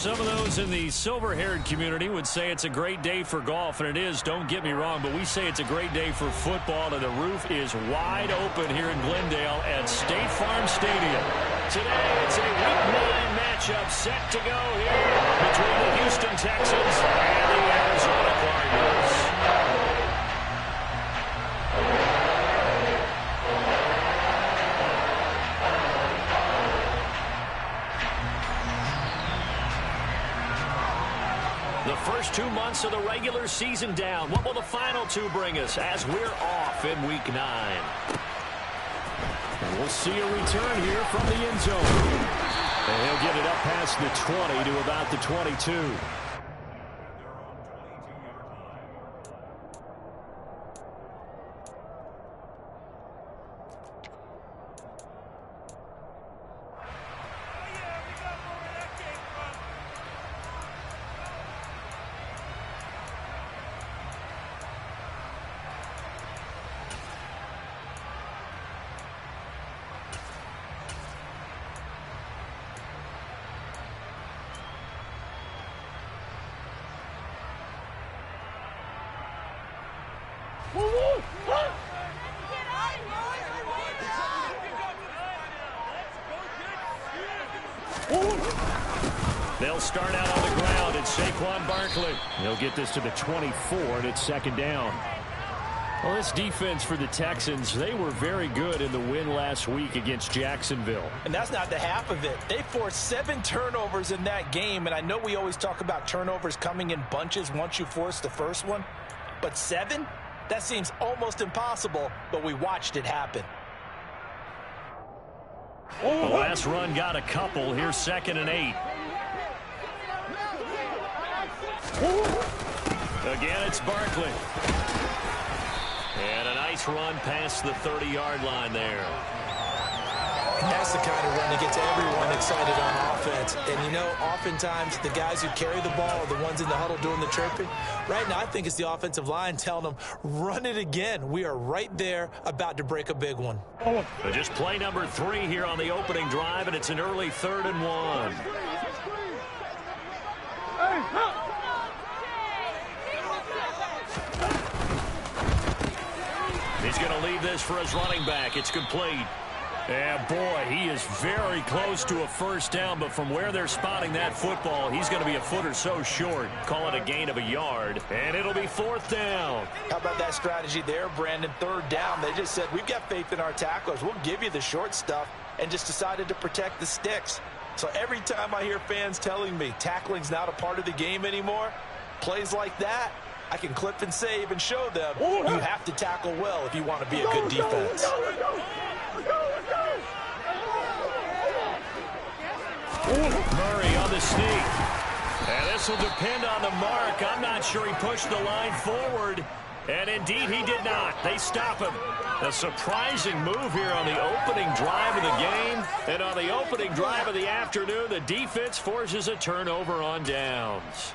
Some of those in the silver-haired community would say it's a great day for golf, and it is, don't get me wrong, but we say it's a great day for football, and the roof is wide open here in Glendale at State Farm Stadium. Today, it's a Week 9 matchup set to go here between the Houston Texans and the Arizona Cardinals. The first 2 months of the regular season down. What will the final 2 bring us as we're off in Week 9? And we'll see a return here from the end zone. And he'll get it up past the 20 to about the 22. They'll start out on the ground. It's Saquon Barkley. He'll get this to the 24, and it's second down. Well, this defense for the Texans, they were very good in the win last week against Jacksonville. And that's not the half of it. They forced 7 turnovers in that game, and I know we always talk about turnovers coming in bunches once you force the first one, but 7? That seems almost impossible, but we watched it happen. The last run got a couple. Here's 2nd and 8. Again, it's Barkley. And a nice run past the 30-yard line there. And that's the kind of run that gets everyone excited on offense. And, you know, oftentimes the guys who carry the ball are the ones in the huddle doing the chirping. Right now, I think it's the offensive line telling them, run it again. We are right there about to break a big one. So just play number 3 here on the opening drive, and it's an early 3rd and 1. He's going to leave this for his running back. It's complete. And, boy, he is very close to a first down, but from where they're spotting that football, he's going to be a foot or so short. Call it a gain of a yard, and it'll be 4th down. How about that strategy there, Brandon? 3rd down. They just said, we've got faith in our tacklers. We'll give you the short stuff, and just decided to protect the sticks. So every time I hear fans telling me tackling's not a part of the game anymore, plays like that, I can clip and save and show them you have to tackle well if you want to be a good defense. Murray on the sneak. And this will depend on the mark. I'm not sure he pushed the line forward. And indeed he did not. They stop him. A surprising move here on the opening drive of the game. And on the opening drive of the afternoon, the defense forces a turnover on downs.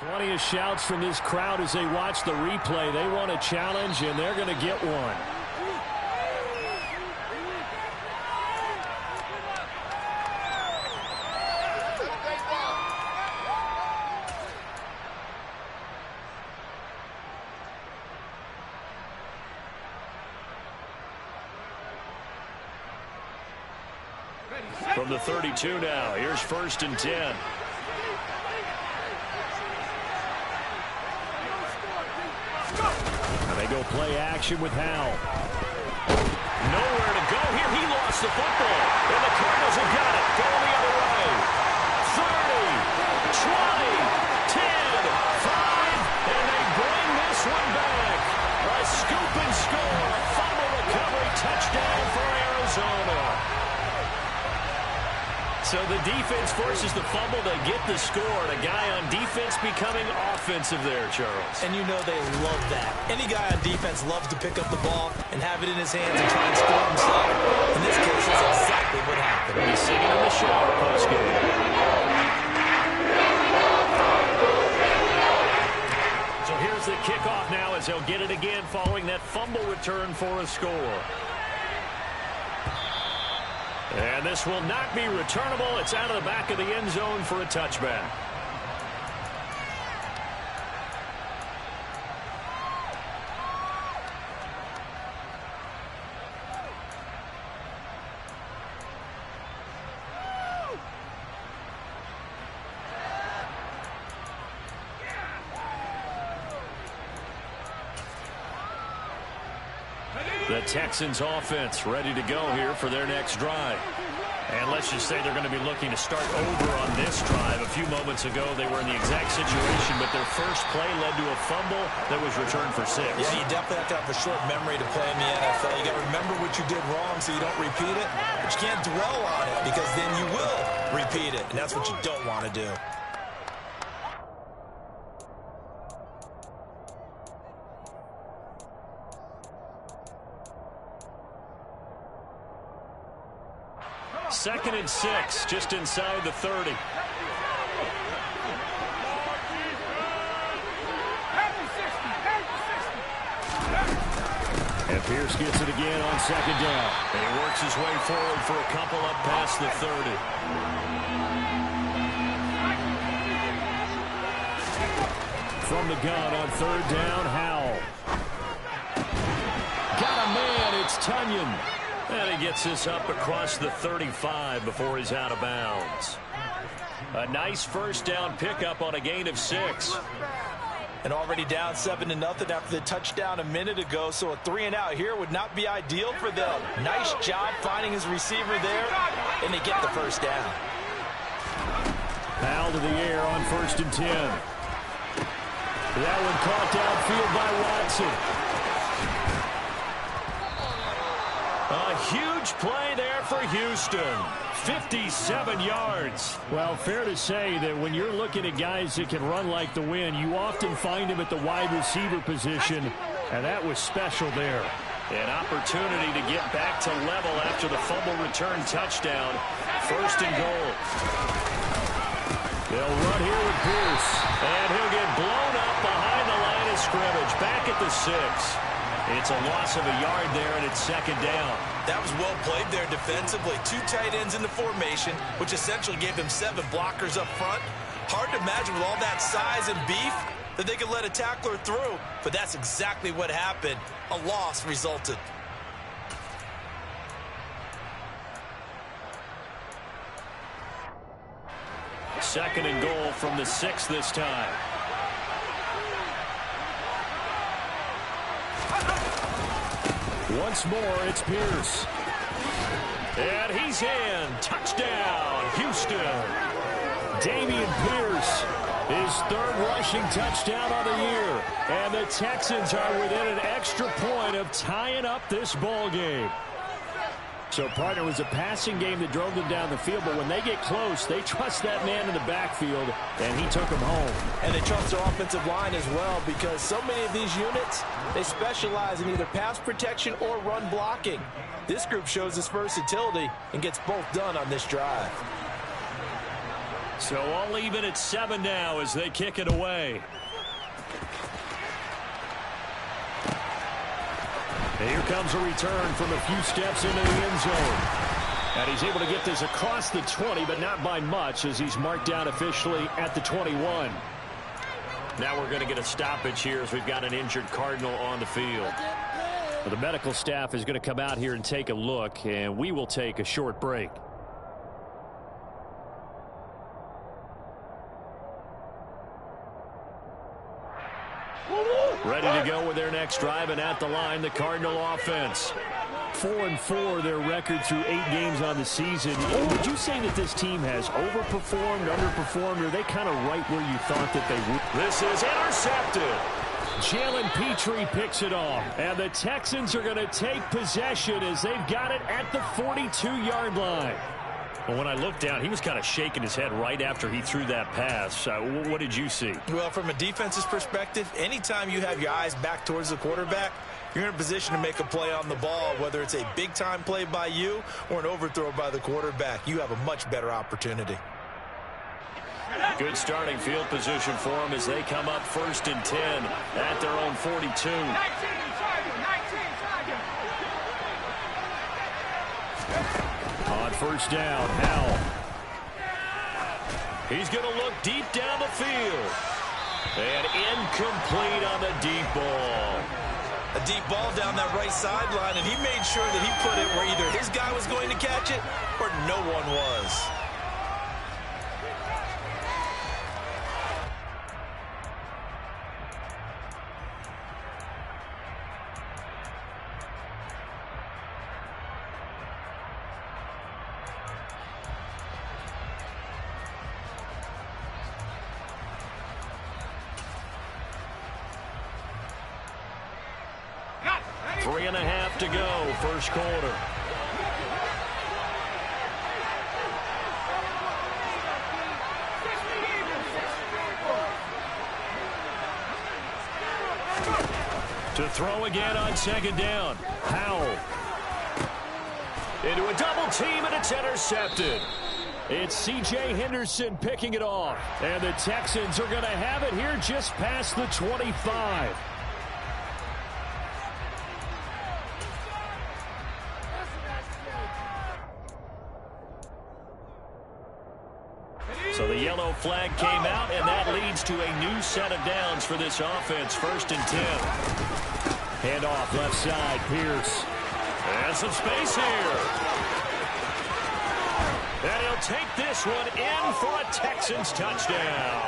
Plenty of shouts from this crowd as they watch the replay. They want a challenge, and they're going to get one. From the 32 now, here's 1st and 10. And they go play action with Howell. Nowhere to go here. He lost the football. And the Cardinals have got it. Going the other way. 30, 20, 10, 5, and they bring this one back. A scoop and score. A fumble recovery touchdown for Arizona. So the defense forces the fumble to get the score, and a guy on defense becoming offensive there, Charles. And you know they love that. Any guy on defense loves to pick up the ball and have it in his hands and try and score himself. In this case, that's exactly what happened. He's singing in the shower postgame. So here's the kickoff now as they'll get it again following that fumble return for a score. And this will not be returnable. It's out of the back of the end zone for a touchback. The Texans offense ready to go here for their next drive. And let's just say they're going to be looking to start over on this drive. A few moments ago, they were in the exact situation, but their first play led to a fumble that was returned for 6. Yeah, you definitely have to have a short memory to play in the NFL. You got to remember what you did wrong so you don't repeat it, but you can't dwell on it because then you will repeat it, and that's what you don't want to do. Second and 6, just inside the 30. And Pierce gets it again on second down. And he works his way forward for a couple up past the 30. From the gun on third down, Howell. Got a man, it's Tunyon. And he gets this up across the 35 before he's out of bounds. A nice first down pickup on a gain of 6. And already down 7-0 after the touchdown a minute ago, so a 3-and-out here would not be ideal for them. Nice job finding his receiver there, and they get the first down. Foul to the air on 1st and 10. That one caught downfield by Watson. A huge play there for Houston. 57 yards. Well, fair to say that when you're looking at guys that can run like the wind, you often find them at the wide receiver position, and that was special there. An opportunity to get back to level after the fumble return touchdown. 1st and goal. They'll run here with Pierce, and he'll get blown up behind the line of scrimmage. Back at the 6. It's a loss of a yard there, and it's 2nd down. That was well played there defensively. 2 tight ends in the formation, which essentially gave them 7 blockers up front. Hard to imagine with all that size and beef that they could let a tackler through, but that's exactly what happened. A loss resulted. Second and goal from the 6 this time. Once more, it's Pierce. And he's in. Touchdown, Houston. Dameon Pierce, his 3rd rushing touchdown of the year. And the Texans are within an extra point of tying up this ball game. So, partner, it was a passing game that drove them down the field, but when they get close, they trust that man in the backfield, and he took them home. And they trust their offensive line as well, because so many of these units, they specialize in either pass protection or run blocking. This group shows its versatility and gets both done on this drive. So all even at 7 now as they kick it away. And here comes a return from a few steps into the end zone. And he's able to get this across the 20, but not by much, as he's marked down officially at the 21. Now we're going to get a stoppage here as we've got an injured Cardinal on the field. Well, the medical staff is going to come out here and take a look, and we will take a short break. Ready to go with their next drive, and at the line, the Cardinal offense. 4-4 their record through 8 games on the season. Would you say that this team has overperformed, underperformed, or are they kind of right where you thought that they would? This is intercepted. Jalen Petrie picks it off, and the Texans are going to take possession as they've got it at the 42-yard line. Well, when I looked down, he was kind of shaking his head right after he threw that pass. What did you see? Well, from a defense's perspective, anytime you have your eyes back towards the quarterback, you're in a position to make a play on the ball, whether it's a big-time play by you or an overthrow by the quarterback. You have a much better opportunity. Good starting field position for them as they come up 1st and 10 at their own 42. On first down. Howell. He's going to look deep down the field. And incomplete on the deep ball. A deep ball down that right sideline, and he made sure that he put it where either his guy was going to catch it or no one was. Three and a half to go, first quarter. To throw again on second down. Howell. Into a double team, and it's intercepted. It's C.J. Henderson picking it off. And the Texans are going to have it here just past the 25. So the yellow flag came out, and that leads to a new set of downs for this offense. First and 10. Handoff left side, Pierce. And some space here. And he'll take this one in for a Texans touchdown.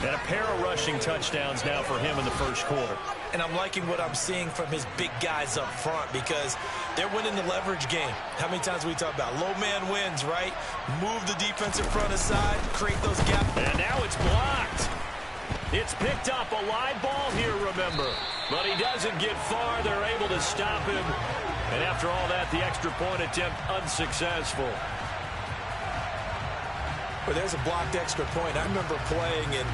And a pair of rushing touchdowns now for him in the first quarter. And I'm liking what I'm seeing from his big guys up front because they're winning the leverage game. How many times we talk about low man wins, right? Move the defensive front aside, create those gaps. And now it's blocked. It's picked up, a live ball here, remember. But he doesn't get far. They're able to stop him. And after all that, the extra point attempt unsuccessful. Well, there's a blocked extra point. I remember playing, and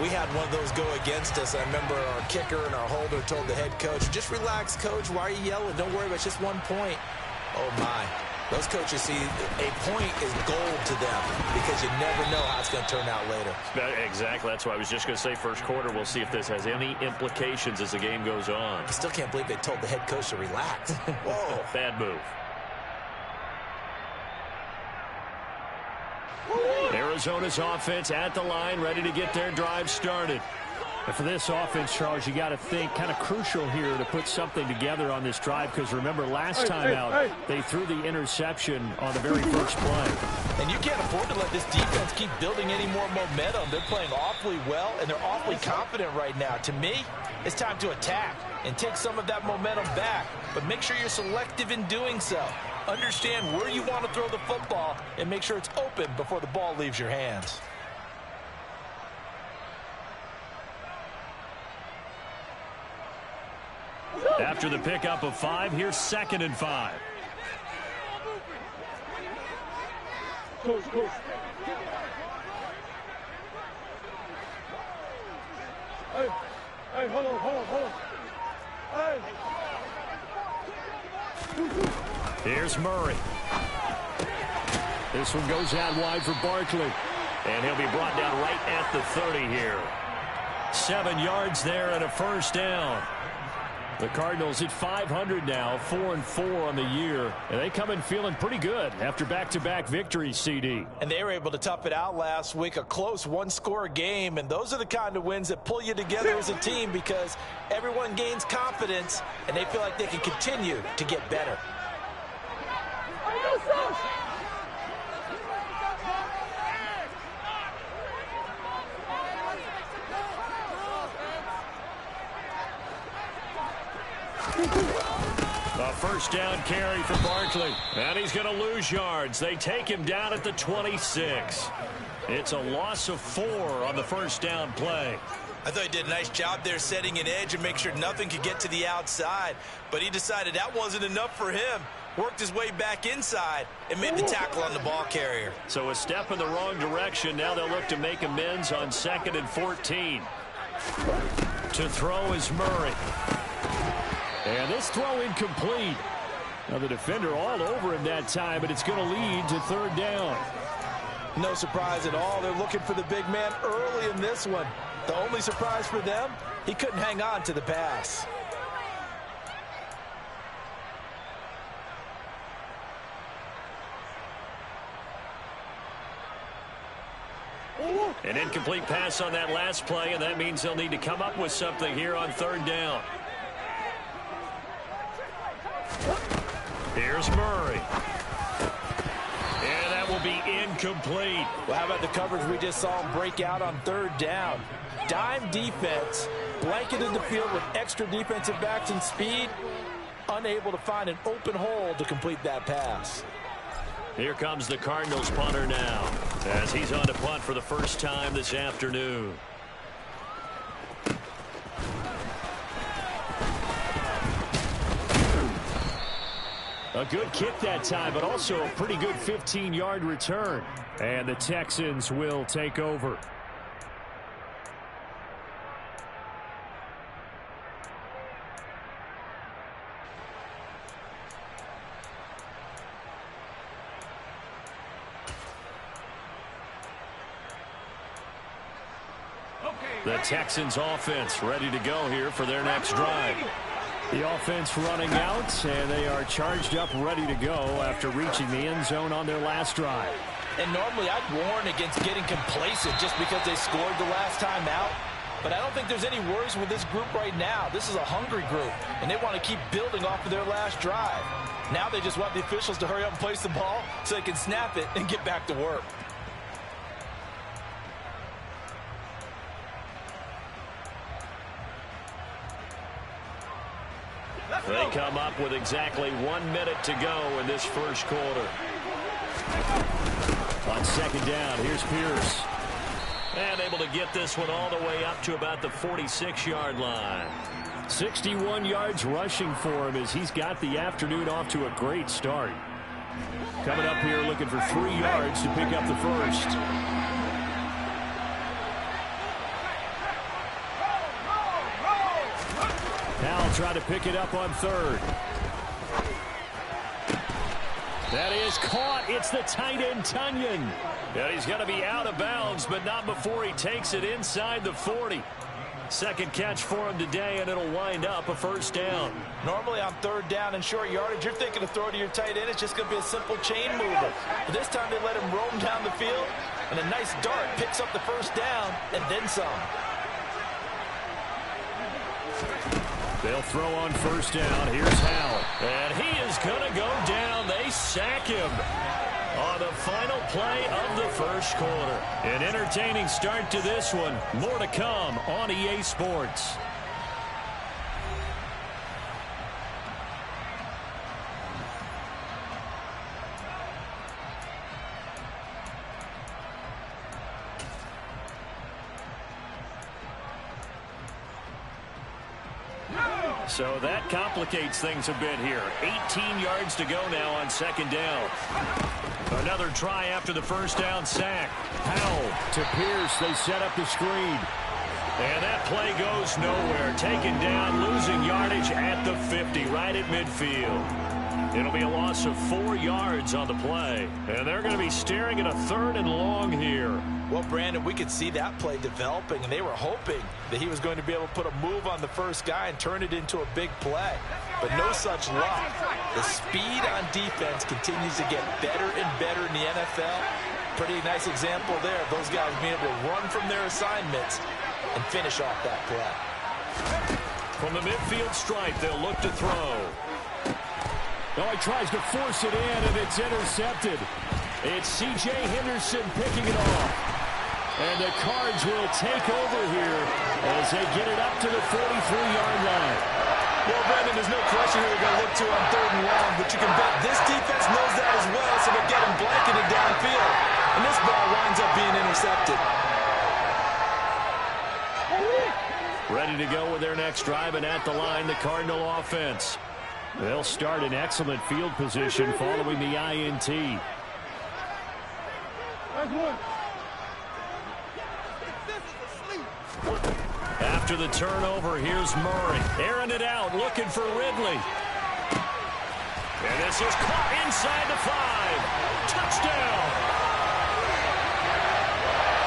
we had one of those go against us. I remember our kicker and our holder told the head coach, just relax, coach. Why are you yelling? Don't worry about it. It's just 1 point. Oh, my. Those coaches see a point is gold to them because you never know how it's going to turn out later. Exactly. That's why I was just going to say first quarter. We'll see if this has any implications as the game goes on. I still can't believe they told the head coach to relax. Whoa. Bad move. Arizona's offense at the line, ready to get their drive started. And for this offense, Charles, you got to think kind of crucial here to put something together on this drive because remember last time out they threw the interception on the very first play. And you can't afford to let this defense keep building any more momentum. They're playing awfully well, and they're awfully confident right now. To me, it's time to attack and take some of that momentum back, but make sure you're selective in doing so. Understand where you want to throw the football and make sure it's open before the ball leaves your hands. After the pickup of 5, here's 2nd and 5. Coach. Hey, hold on. Hey. Here's Murray. This one goes out wide for Barkley. And he'll be brought down right at the 30 here. 7 yards there and a first down. The Cardinals at 500 now, 4-4 on the year. And they come in feeling pretty good after back-to-back victories, CD. And they were able to tough it out last week, a close one-score game. And those are the kind of wins that pull you together as a team because everyone gains confidence and they feel like they can continue to get better. A first down carry for Barkley. And he's going to lose yards. They take him down at the 26. It's a loss of 4 on the first down play. I thought he did a nice job there setting an edge and make sure nothing could get to the outside. But he decided that wasn't enough for him. Worked his way back inside and made the tackle on the ball carrier. So a step in the wrong direction. Now they'll look to make amends on 2nd and 14. To throw is Murray. And this throw incomplete. Now the defender all over him that time, but it's going to lead to 3rd down. No surprise at all. They're looking for the big man early in this one. The only surprise for them, he couldn't hang on to the pass. An incomplete pass on that last play, and that means they'll need to come up with something here on third down. Here's Murray. And that will be incomplete. Well, how about the coverage we just saw him break out on third down? Dime defense, blanketed the field with extra defensive backs and speed, unable to find an open hole to complete that pass. Here comes the Cardinals punter now, as he's on to punt for the first time this afternoon. A good kick that time, but also a pretty good 15-yard return. And the Texans will take over. The Texans offense ready to go here for their next drive. The offense running out, and they are charged up, ready to go after reaching the end zone on their last drive. And normally I'd warn against getting complacent just because they scored the last time out. But I don't think there's any worries with this group right now. This is a hungry group, and they want to keep building off of their last drive. Now they just want the officials to hurry up and place the ball so they can snap it and get back to work. They come up with exactly 1 minute to go in this first quarter. On second down, here's Pierce. And able to get this one all the way up to about the 46-yard line. 61 yards rushing for him as he's got the afternoon off to a great start. Coming up here looking for 3 yards to pick up the first. Now try to pick it up on third. That is caught. It's the tight end, Tunyon. Yeah, he's going to be out of bounds, but not before he takes it inside the 40. Second catch for him today, and it'll wind up a first down. Normally on third down and short yardage, you're thinking to throw to your tight end. It's just going to be a simple chain mover. But this time they let him roam down the field, and a nice dart picks up the first down and then some. They'll throw on first down. Here's Howell. And he is going to go down. They sack him on the final play of the first quarter. An entertaining start to this one. More to come on EA Sports. So that complicates things a bit here. 18 yards to go now on second down. Another try after the first down sack. Howell to Pierce. They set up the screen. And that play goes nowhere. Taken down, losing yardage at the 50, right at midfield. It'll be a loss of 4 yards on the play. And they're going to be staring at a third and long here. Well, Brandon, we could see that play developing, and they were hoping that he was going to be able to put a move on the first guy and turn it into a big play. But no such luck. The speed on defense continues to get better and better in the NFL. Pretty nice example there of those guys being able to run from their assignments and finish off that play. From the midfield stripe, they'll look to throw. Oh, he tries to force it in, and it's intercepted. It's C.J. Henderson picking it off. And the Cards will take over here as they get it up to the 43-yard line. Well, Brandon, there's no question who they're going to look to on third and long, but you can bet this defense knows that as well, so they're getting blanketed downfield. And this ball winds up being intercepted. Ready to go with their next drive, and at the line, the Cardinal offense. They'll start in excellent field position following the INT. After the turnover, here's Murray. Airing it out, looking for Ridley. And this is caught inside the 5. Touchdown!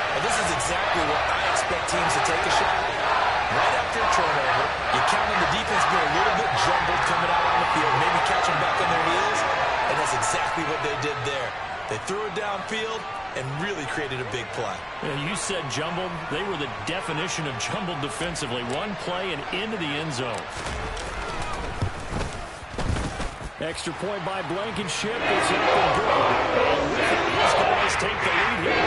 Well, this is exactly what I expect teams to take a shot at. Right after a turnover, you count on the defense being a little bit jumbled coming out on the field, maybe catching back on their heels, and that's exactly what they did there. They threw it downfield and really created a big play. Yeah, you said jumbled. They were the definition of jumbled defensively. One play and into the end zone. Extra point by Blankenship. It's up and good. And with it, these guys take the lead here.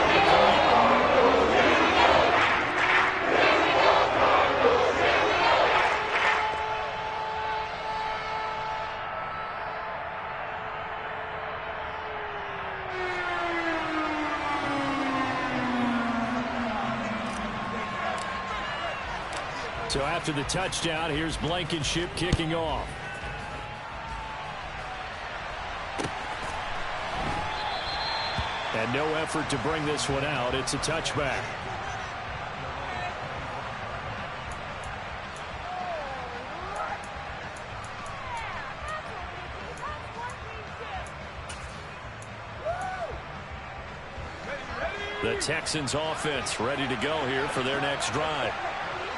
So after the touchdown, here's Blankenship kicking off. And no effort to bring this one out. It's a touchback. The Texans offense ready to go here for their next drive.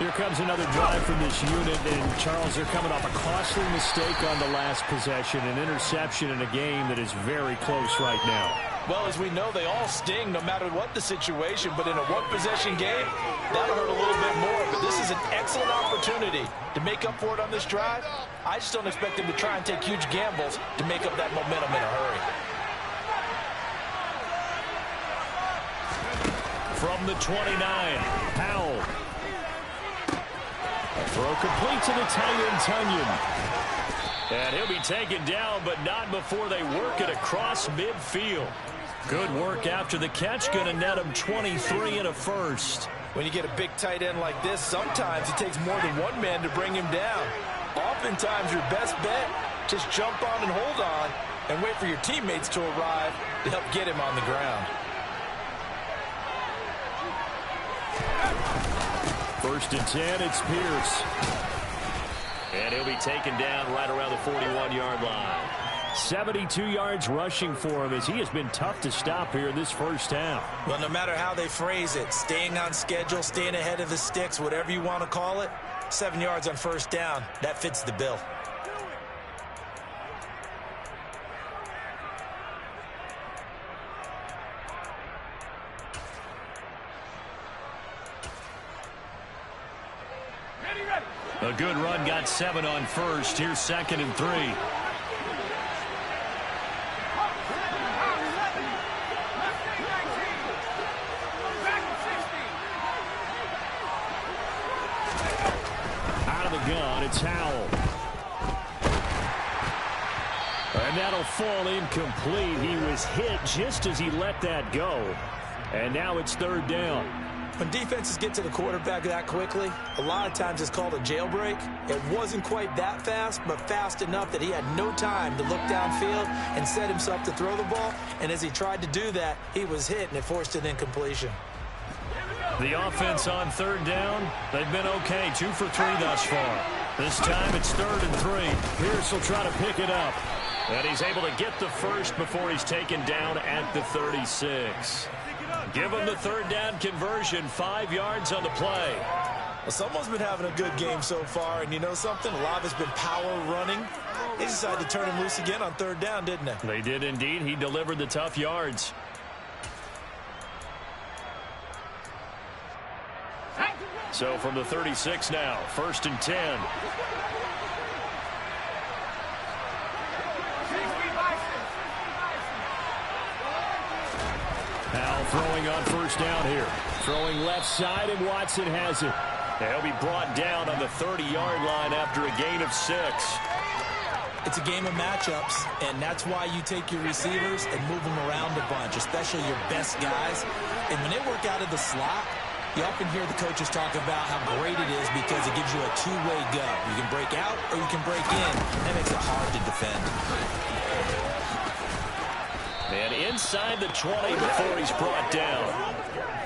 Here comes another drive from this unit, and Charles, they're coming off a costly mistake on the last possession, an interception in a game that is very close right now. Well, as we know, they all sting no matter what the situation, but in a one-possession game, that'll hurt a little bit more. But this is an excellent opportunity to make up for it on this drive. I just don't expect them to try and take huge gambles to make up that momentum in a hurry. From the 29, Powell. A throw complete to the tight end, Tunyon. And he'll be taken down, but not before they work it across midfield. Good work after the catch. Going to net him 23 and a first. When you get a big tight end like this, sometimes it takes more than one man to bring him down. Oftentimes, your best bet, just jump on and hold on and wait for your teammates to arrive to help get him on the ground. First and 10, it's Pierce. And he'll be taken down right around the 41-yard line. 72 yards rushing for him as he has been tough to stop here in this first half. Well, no matter how they phrase it, staying on schedule, staying ahead of the sticks, whatever you want to call it, 7 yards on first down, that fits the bill. A good run, got 7 on first. Here's 2nd and 3. Out of the gun, it's Howell. And that'll fall incomplete. He was hit just as he let that go. And now it's 3rd down. When defenses get to the quarterback that quickly, a lot of times it's called a jailbreak. It wasn't quite that fast, but fast enough that he had no time to look downfield and set himself to throw the ball. And as he tried to do that, he was hit, and it forced an incompletion. The offense on 3rd down, they've been okay. 2 for 3 thus far. This time it's 3rd and 3. Pierce will try to pick it up. And he's able to get the first before he's taken down at the 36. Give him the 3rd down conversion, 5 yards on the play. Well, someone's been having a good game so far, and you know something? A lot of it's been power running. They decided to turn him loose again on 3rd down, didn't they? They did indeed. He delivered the tough yards. So from the 36 now, 1st and 10. Powell throwing on 1st down here. Throwing left side, and Watson has it. He'll be brought down on the 30-yard line after a gain of 6. It's a game of matchups, and that's why you take your receivers and move them around a bunch, especially your best guys. And when they work out of the slot, you often hear the coaches talk about how great it is because it gives you a two-way go. You can break out or you can break in. That makes it hard to defend. And inside the 20 before he's brought down.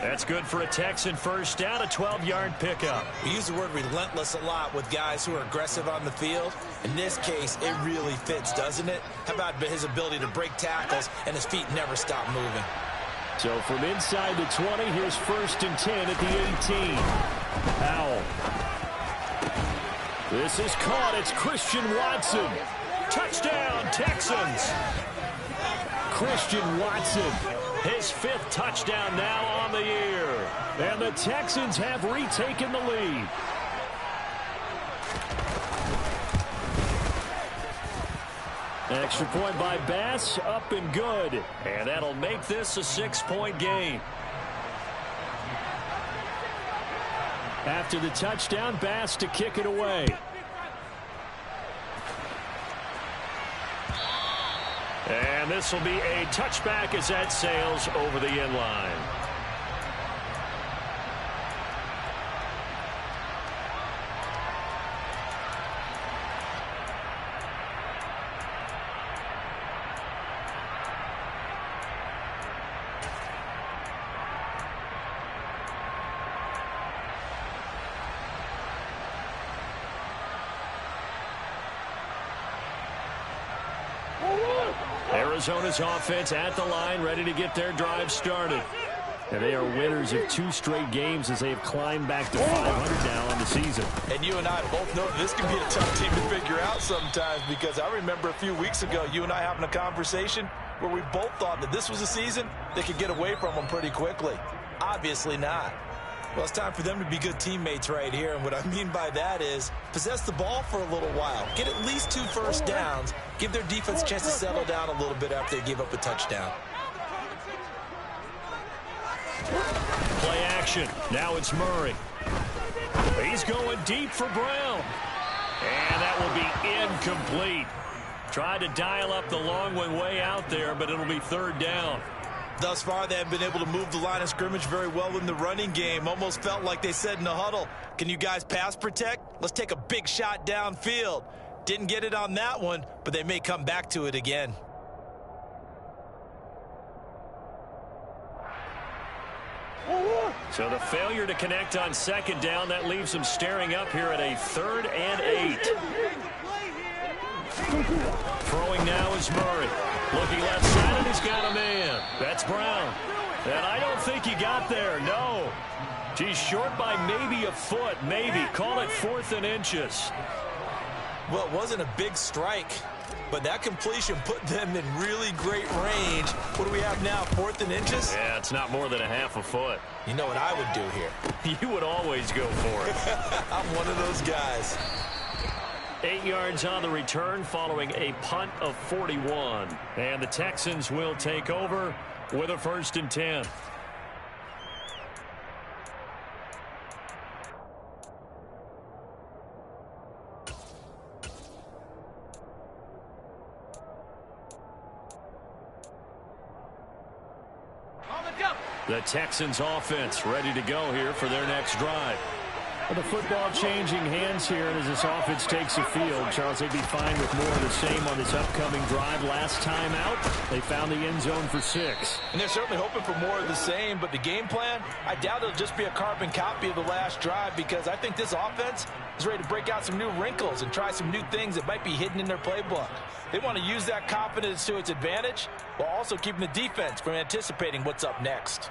That's good for a Texan first down, a 12-yard pickup. We use the word relentless a lot with guys who are aggressive on the field. In this case, it really fits, doesn't it? How about his ability to break tackles and his feet never stop moving? So from inside the 20, here's 1st and 10 at the 18. Powell. This is caught. It's Christian Watson. Touchdown, Texans. Christian Watson. His 5th touchdown now on the year. And the Texans have retaken the lead. Extra point by Bass, up and good. And that'll make this a 6-point game. After the touchdown, Bass to kick it away. And this will be a touchback as that sails over the end line. Arizona's offense at the line, ready to get their drive started. And they are winners of 2 straight games as they have climbed back to 500 now on the season. And you and I both know this can be a tough team to figure out sometimes, because I remember a few weeks ago you and I having a conversation where we both thought that this was a season they could get away from them pretty quickly. Obviously not. Well, it's time for them to be good teammates right here, and what I mean by that is possess the ball for a little while, get at least 2 first downs, give their defense a chance to settle down a little bit after they give up a touchdown. Play action. Now it's Murray. He's going deep for Brown. And that will be incomplete. Tried to dial up the long one way out there, but it'll be 3rd down. Thus far, they have been able to move the line of scrimmage very well in the running game. Almost felt like they said in the huddle, can you guys pass protect? Let's take a big shot downfield. Didn't get it on that one, but they may come back to it again. So the failure to connect on 2nd down, that leaves them staring up here at a 3rd and 8. Throwing now is Murray. Looking left side, and he's got a man. That's Brown. And I don't think he got there, no. He's short by maybe a foot, maybe. Call it 4th and inches. Well, it wasn't a big strike, but that completion put them in really great range. What do we have now, 4th and inches? Yeah, it's not more than a half a foot. You know what I would do here? You would always go for it. I'm one of those guys. 8 yards on the return following a punt of 41. And the Texans will take over with a 1st and 10. The Texans offense ready to go here for their next drive. The football changing hands here, and as this offense takes the field, Charles, they'd be fine with more of the same on this upcoming drive. Last time out, they found the end zone for 6. And they're certainly hoping for more of the same, but the game plan, I doubt it'll just be a carbon copy of the last drive, because I think this offense is ready to break out some new wrinkles and try some new things that might be hidden in their playbook. They want to use that confidence to its advantage while also keeping the defense from anticipating what's up next.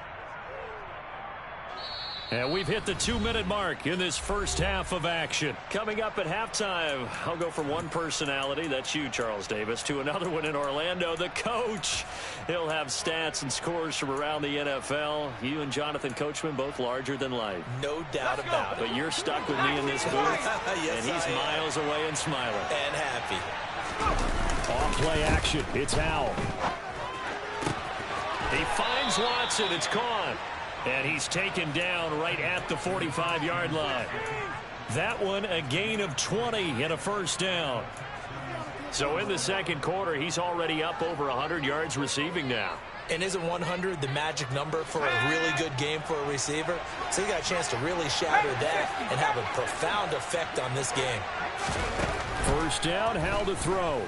And we've hit the 2-minute mark in this first half of action. Coming up at halftime, I'll go from one personality, that's you, Charles Davis, to another one in Orlando, the coach. He'll have stats and scores from around the NFL. You and Jonathan Coachman, both larger than life. No doubt about it. But you're stuck with me in this booth, yes, and he's miles away and smiling. And happy. Off-play action, it's Howell. He finds Watson, it's gone. And he's taken down right at the 45-yard line. That one a gain of 20 and a 1st down. So in the 2nd quarter, he's already up over 100 yards receiving now. And isn't 100 the magic number for a really good game for a receiver? So he got a chance to really shatter that and have a profound effect on this game. 1st down, Howell to throw.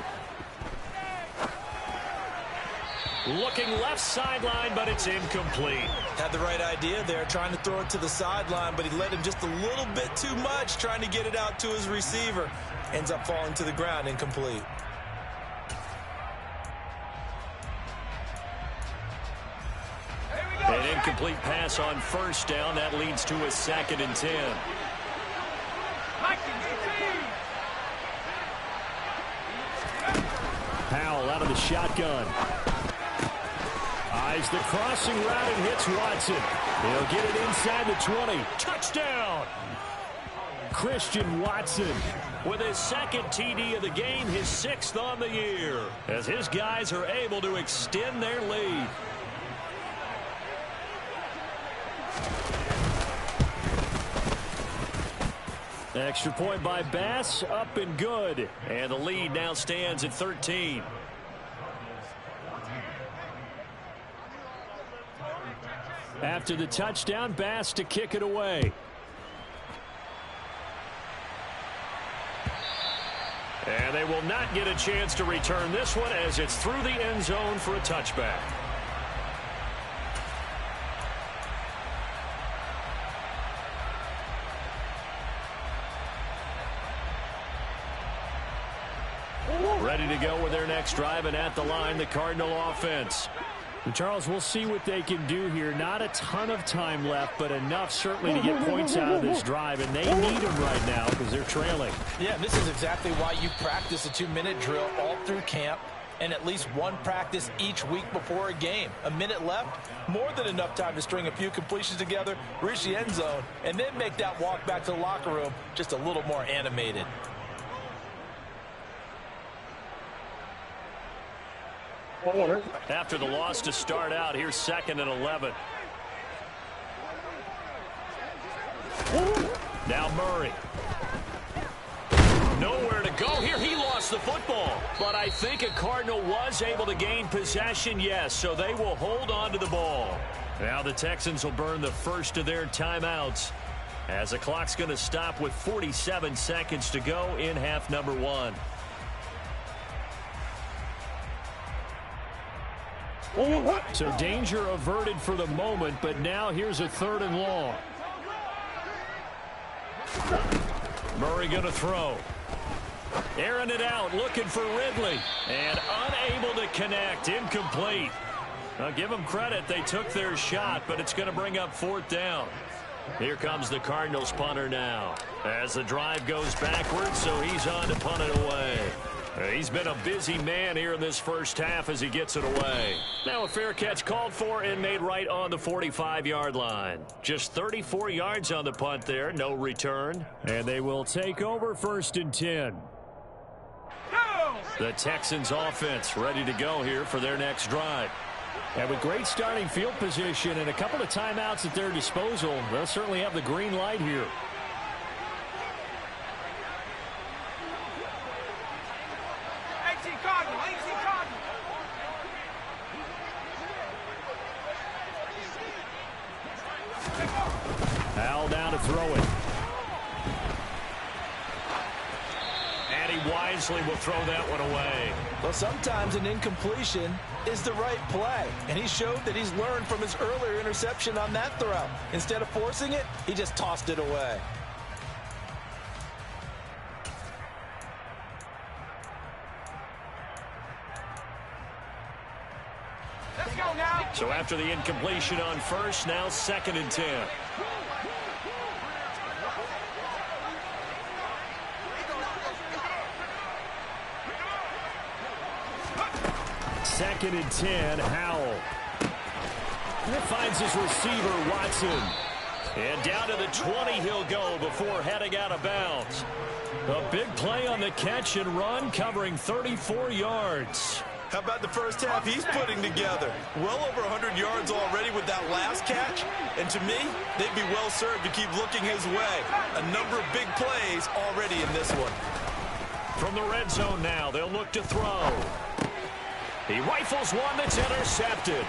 Looking left sideline, but it's incomplete. Had the right idea there, trying to throw it to the sideline, but he led him just a little bit too much, trying to get it out to his receiver. Ends up falling to the ground, incomplete. An incomplete pass on 1st down. That leads to a 2nd and 10. Howell out of the shotgun. Tries the crossing route and hits Watson. He'll get it inside the 20. Touchdown! Christian Watson with his second TD of the game, his 6th on the year, as his guys are able to extend their lead. Extra point by Bass, up and good. And the lead now stands at 13. After the touchdown, Bass to kick it away. And they will not get a chance to return this one as it's through the end zone for a touchback. Ready to go with their next drive, and at the line, the Cardinal offense. And Charles, we'll see what they can do here. Not a ton of time left, but enough certainly to get points out of this drive, and they need them right now because they're trailing. Yeah, this is exactly why you practice a 2-minute drill all through camp and at least one practice each week before a game. A minute left, more than enough time to string a few completions together, reach the end zone, and then make that walk back to the locker room just a little more animated. After the loss to start out, here's 2nd and 11. Now Murray. Nowhere to go here. He lost the football. But I think a Cardinal was able to gain possession, yes, so they will hold on to the ball. Now the Texans will burn the first of their timeouts as the clock's going to stop with 47 seconds to go in half number 1. So danger averted for the moment, but now here's a 3rd and long. Murray going to throw. Airing it out, looking for Ridley. And unable to connect, incomplete. Now give them credit, they took their shot, but it's going to bring up 4th down. Here comes the Cardinals punter now. As the drive goes backwards, so he's on to punt it away. He's been a busy man here in this first half as he gets it away. Now a fair catch called for and made right on the 45-yard line. Just 34 yards on the punt there, no return. And they will take over 1st and 10. The Texans offense ready to go here for their next drive. And with great starting field position and a couple of timeouts at their disposal, they'll certainly have the green light here. Al down to throw it. And he wisely will throw that one away. Well, sometimes an incompletion is the right play, and he showed that he's learned from his earlier interception on that throw. Instead of forcing it, he just tossed it away. Let's go now. So after the incompletion on first, now 2nd and 10. Second and 10, Howell. And finds his receiver, Watson. And down to the 20 he'll go before heading out of bounds. A big play on the catch and run, covering 34 yards. How about the first half he's putting together? Well over 100 yards already with that last catch. And to me, they'd be well served to keep looking his way. A number of big plays already in this one. From the red zone now, they'll look to throw. He rifles one that's intercepted.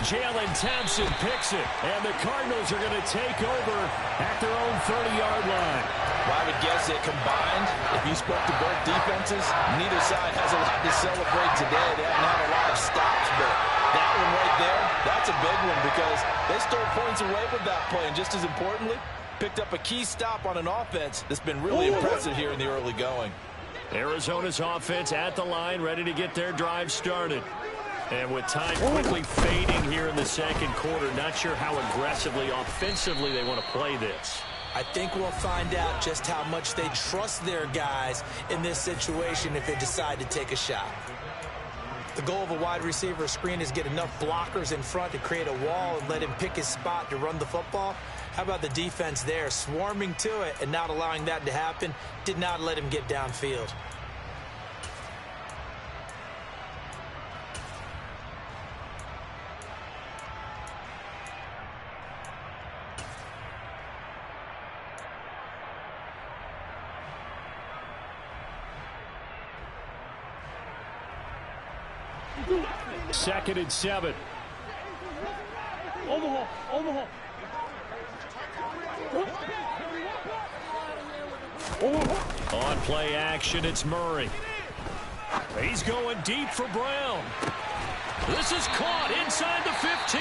Jalen Thompson picks it, and the Cardinals are going to take over at their own 30-yard line. Well, I would guess that combined, if you spoke to both defenses, neither side has a lot to celebrate today. They haven't had a lot of stops, but that one right there, that's a big one because they stole points away with that play, and just as importantly, picked up a key stop on an offense that's been really impressive here in the early going. Arizona's offense at the line, ready to get their drive started. And with time quickly fading here in the second quarter, not sure how aggressively, offensively they want to play this. I think we'll find out just how much they trust their guys in this situation if they decide to take a shot. The goal of a wide receiver screen is get enough blockers in front to create a wall and let him pick his spot to run the football. How about the defense there, swarming to it and not allowing that to happen? Did not let him get downfield. Second and 7. Omaha. On play action, it's Murray. He's going deep for Brown. This is caught inside the 15.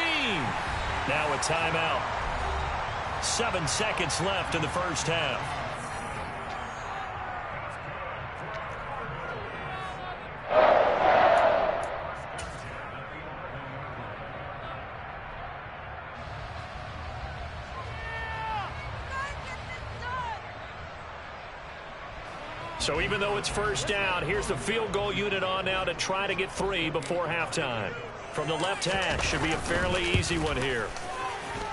Now a timeout. 7 seconds left in the first half. So even though it's first down, here's the field goal unit on now to try to get 3 before halftime. From the left hash, should be a fairly easy one here.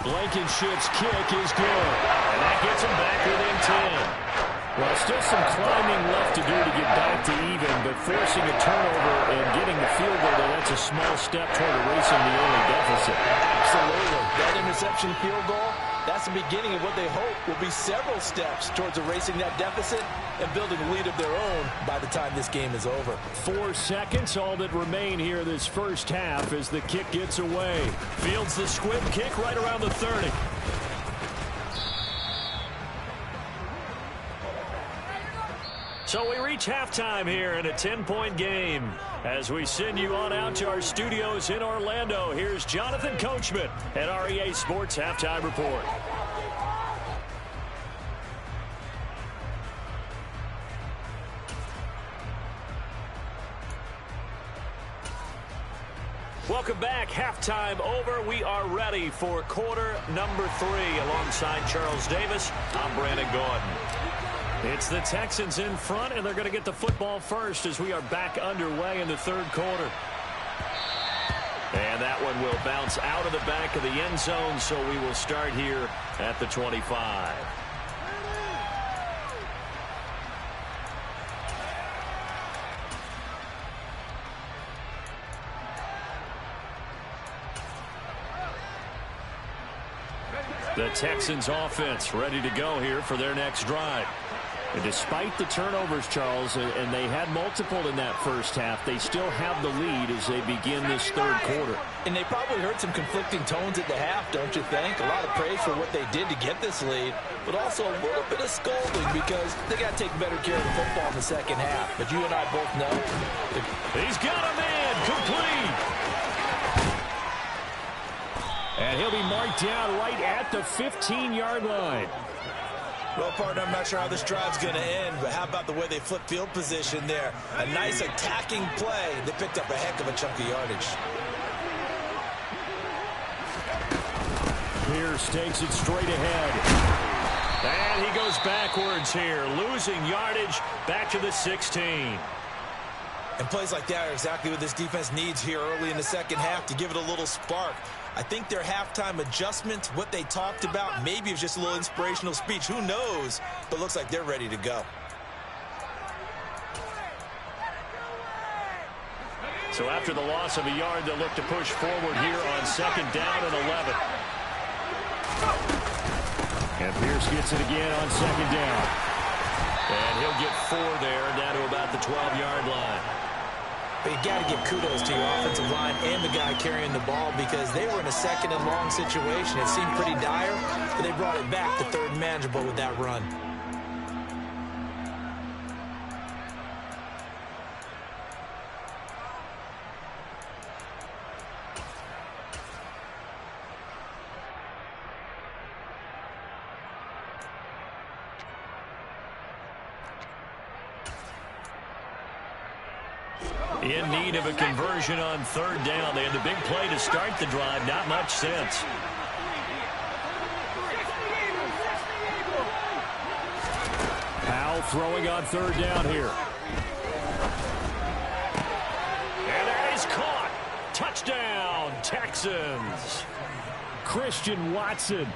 Blankenship's kick is good, and that gets him back within 10. Well, still some climbing left to do to get back to even, but forcing a turnover and getting the field goal there, that's a small step toward erasing the early deficit. Absolutely. That interception field goal, that's the beginning of what they hope will be several steps towards erasing that deficit and building a lead of their own by the time this game is over. 4 seconds, all that remain here this first half as the kick gets away. Fields the squib kick right around the 30. So we reach halftime here in a 10-point game. As we send you on out to our studios in Orlando, here's Jonathan Coachman at REA Sports Halftime Report. Welcome back. Halftime over. We are ready for quarter number 3. Alongside Charles Davis, I'm Brandon Gordon. It's the Texans in front, and they're going to get the football first as we are back underway in the third quarter. And that one will bounce out of the back of the end zone, so we will start here at the 25. The Texans offense ready to go here for their next drive. And despite the turnovers, Charles, and they had multiple in that first half, they still have the lead as they begin this third quarter. And they probably heard some conflicting tones at the half, don't you think? A lot of praise for what they did to get this lead, but also a little bit of scolding because they got to take better care of the football in the second half. But you and I both know. He's got a man complete. And he'll be marked down right at the 15-yard line. Well, partner, I'm not sure how this drive's going to end, but how about the way they flip field position there? A nice attacking play. They picked up a heck of a chunk of yardage. Pierce takes it straight ahead. And he goes backwards here, losing yardage back to the 16. And plays like that are exactly what this defense needs here early in the second half to give it a little spark. I think their halftime adjustment, what they talked about, maybe it was just a little inspirational speech. Who knows? But looks like they're ready to go. So after the loss of a yard, they'll look to push forward here on second down and 11. And Pierce gets it again on second down. And he'll get 4 there, down to about the 12-yard line. But you got to give kudos to your offensive line and the guy carrying the ball because they were in a second and long situation. It seemed pretty dire, but they brought it back to third and manageable with that run. In need of a conversion on third down. They had the big play to start the drive. Not much sense. Powell throwing on third down here. And that is Texans. Christian Watson.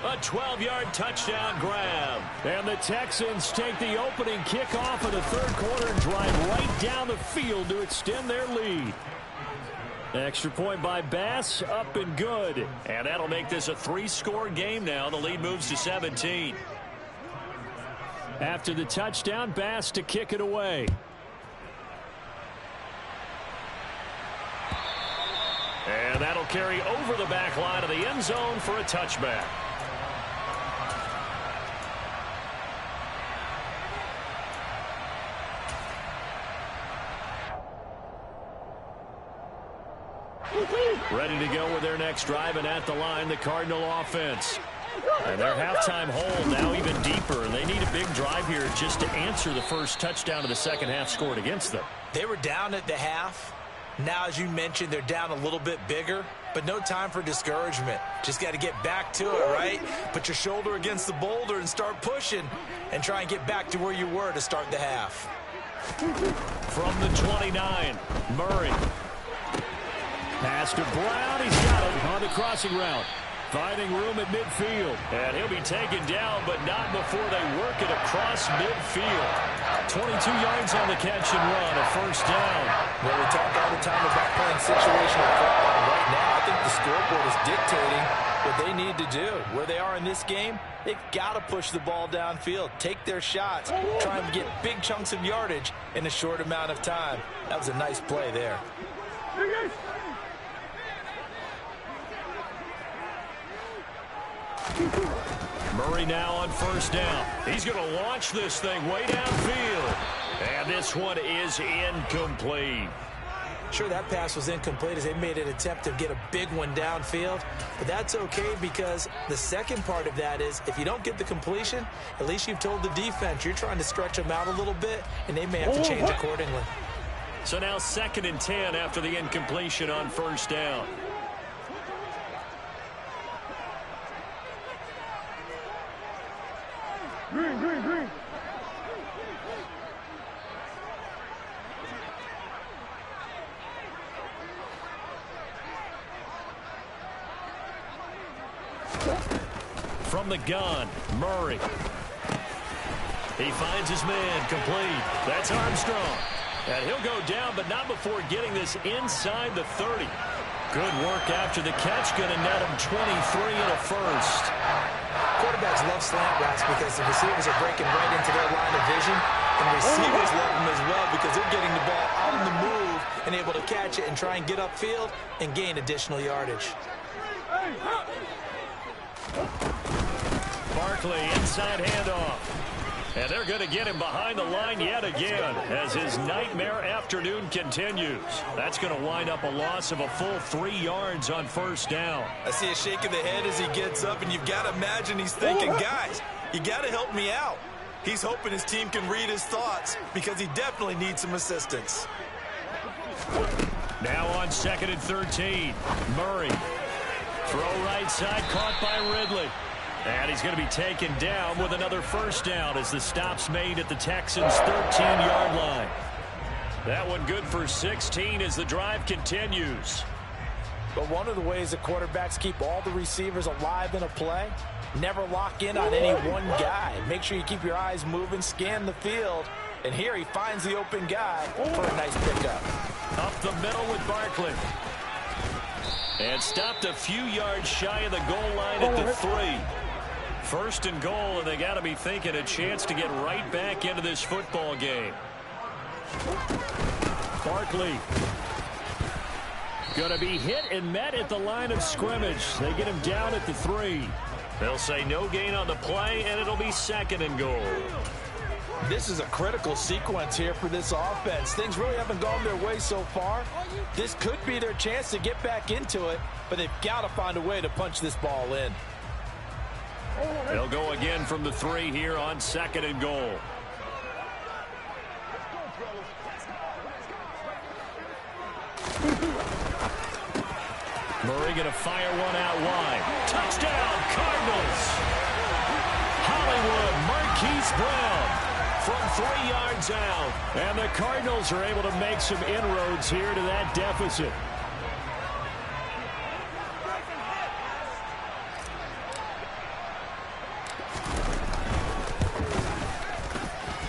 A 12-yard touchdown grab. And the Texans take the opening kickoff of the third quarter and drive right down the field to extend their lead. Extra point by Bass, up and good. And that'll make this a 3-score game now. The lead moves to 17. After the touchdown, Bass to kick it away. And that'll carry over the back line of the end zone for a touchback. Ready to go with their next drive, and at the line, the Cardinal offense. And their halftime hole now even deeper, and they need a big drive here just to answer the first touchdown of the second half scored against them. They were down at the half. Now, as you mentioned, they're down a little bit bigger, but no time for discouragement. Just got to get back to it, right? Put your shoulder against the boulder and start pushing and try and get back to where you were to start the half. From the 29, Murray. Pass to Brown. He's got it on the crossing route. Finding room at midfield. And he'll be taken down, but not before they work it across midfield. 22 yards on the catch and run, a first down. Well, we talk all the time about playing situational football. Right now, I think the scoreboard is dictating what they need to do. Where they are in this game, they've got to push the ball downfield, take their shots, try and get big chunks of yardage in a short amount of time. That was a nice play there. Murray now on first down. He's going to launch this thing way downfield. And this one is incomplete. Sure, that pass was incomplete as they made an attempt to get a big one downfield. But that's okay because the second part of that is if you don't get the completion, at least you've told the defense you're trying to stretch them out a little bit, and they may have to change accordingly. So now 2nd and 10 after the incompletion on first down. Green. From the gun, Murray. He finds his man, complete. That's Armstrong. And he'll go down, but not before getting this inside the 30. Good work after the catch, going to net him 23 and a first. Quarterbacks love slant routes because the receivers are breaking right into their line of vision, and receivers love them as well because they're getting the ball out on the move and able to catch it and try and get upfield and gain additional yardage. Barkley, inside handoff. And they're going to get him behind the line yet again as his nightmare afternoon continues. That's going to wind up a loss of a full 3 yards on first down. I see a shake of the head as he gets up, and you've got to imagine he's thinking, guys, you got to help me out. He's hoping his team can read his thoughts because he definitely needs some assistance. Now on 2nd and 13, Murray. Throw right side, caught by Ridley. And he's going to be taken down with another first down as the stop's made at the Texans' 13-yard line. That one good for 16 as the drive continues. But one of the ways that quarterbacks keep all the receivers alive in a play, never lock in on any one guy. Make sure you keep your eyes moving, scan the field. And here he finds the open guy for a nice pickup. Up the middle with Barkley. And stopped a few yards shy of the goal line at the 3. 1st and goal, and they got to be thinking a chance to get right back into this football game. Barkley going to be hit and met at the line of scrimmage. They get him down at the 3. They'll say no gain on the play, and it'll be 2nd and goal. This is a critical sequence here for this offense. Things really haven't gone their way so far. This could be their chance to get back into it, but they've got to find a way to punch this ball in. They'll go again from the 3 here on 2nd and goal. Murray going to fire one out wide. Touchdown, Cardinals! Hollywood, Marquise Brown from 3 yards out. And the Cardinals are able to make some inroads here to that deficit.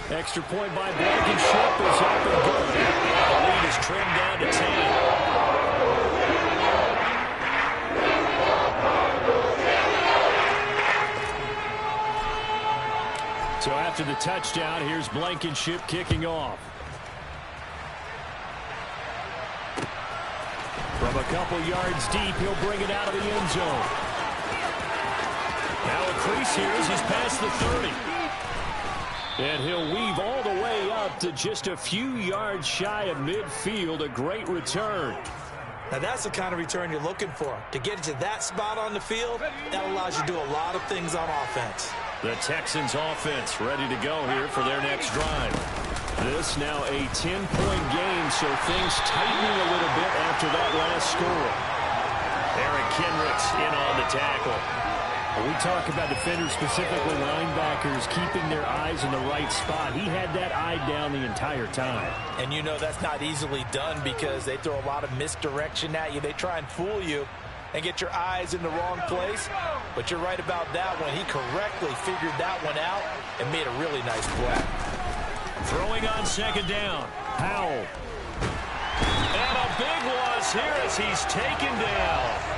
Extra point by Blankenship is up and good. The lead is trimmed down to 10. So after the touchdown, here's Blankenship kicking off. From a couple yards deep, he'll bring it out of the end zone. Now a crease here as he's past the 30. And he'll weave all the way up to just a few yards shy of midfield. A great return. Now that's the kind of return you're looking for. To get to that spot on the field, that allows you to do a lot of things on offense. The Texans offense ready to go here for their next drive. This now a 10-point game, so things tightening a little bit after that last score. Eric Kendricks in on the tackle. When we talk about defenders, specifically linebackers, keeping their eyes in the right spot, he had that eye down the entire time. And you know that's not easily done because they throw a lot of misdirection at you. They try and fool you and get your eyes in the wrong place. But you're right about that one. He correctly figured that one out and made a really nice play. Throwing on second down. Powell. And a big loss here as he's taken down.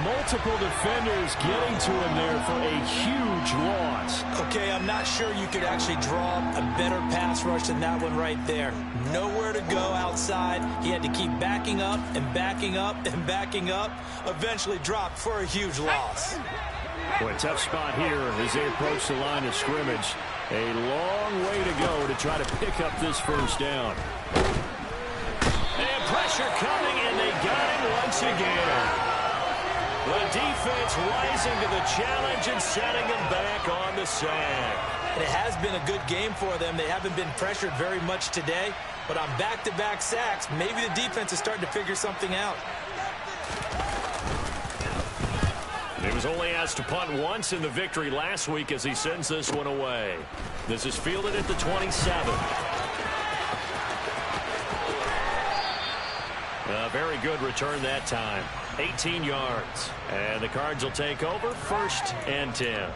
Multiple defenders getting to him there for a huge loss. Okay, I'm not sure you could actually draw a better pass rush than that one right there. Nowhere to go outside. He had to keep backing up and backing up and backing up. Eventually dropped for a huge loss. Boy, tough spot here as they approach the line of scrimmage. A long way to go to try to pick up this first down. And pressure coming, and they got him once again. The defense rising to the challenge and setting him back on the sack. It has been a good game for them. They haven't been pressured very much today, but on back-to-back sacks, maybe the defense is starting to figure something out. He was only asked to punt once in the victory last week as he sends this one away. This is fielded at the 27. A very good return that time. 18 yards. And the Cards will take over 1st and 10.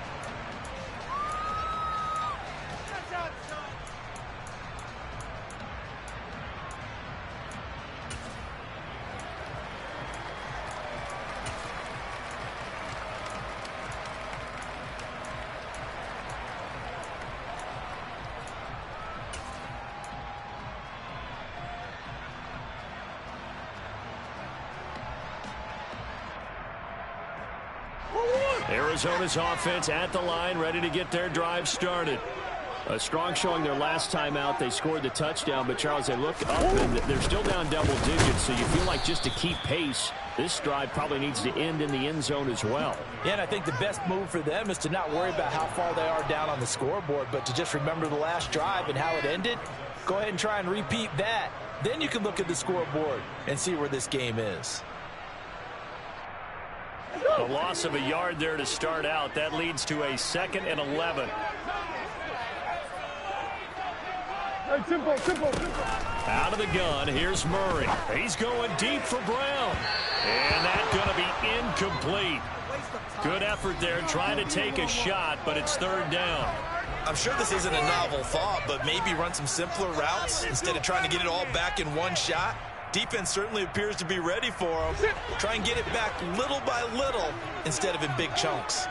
Arizona's offense at the line, ready to get their drive started. A strong showing their last time out. They scored the touchdown, but Charles, they look up and they're still down double digits, so you feel like just to keep pace, this drive probably needs to end in the end zone as well. Yeah, and I think the best move for them is to not worry about how far they are down on the scoreboard, but to just remember the last drive and how it ended. Go ahead and try and repeat that. Then you can look at the scoreboard and see where this game is. A loss of a yard there to start out. That leads to a 2nd and 11. Out of the gun, here's Murray. He's going deep for Brown. And that's going to be incomplete. Good effort there trying to take a shot, but it's 3rd down. I'm sure this isn't a novel thought, but maybe run some simpler routes instead of trying to get it all back in one shot. Defense certainly appears to be ready for him. Try and get it back little by little instead of in big chunks.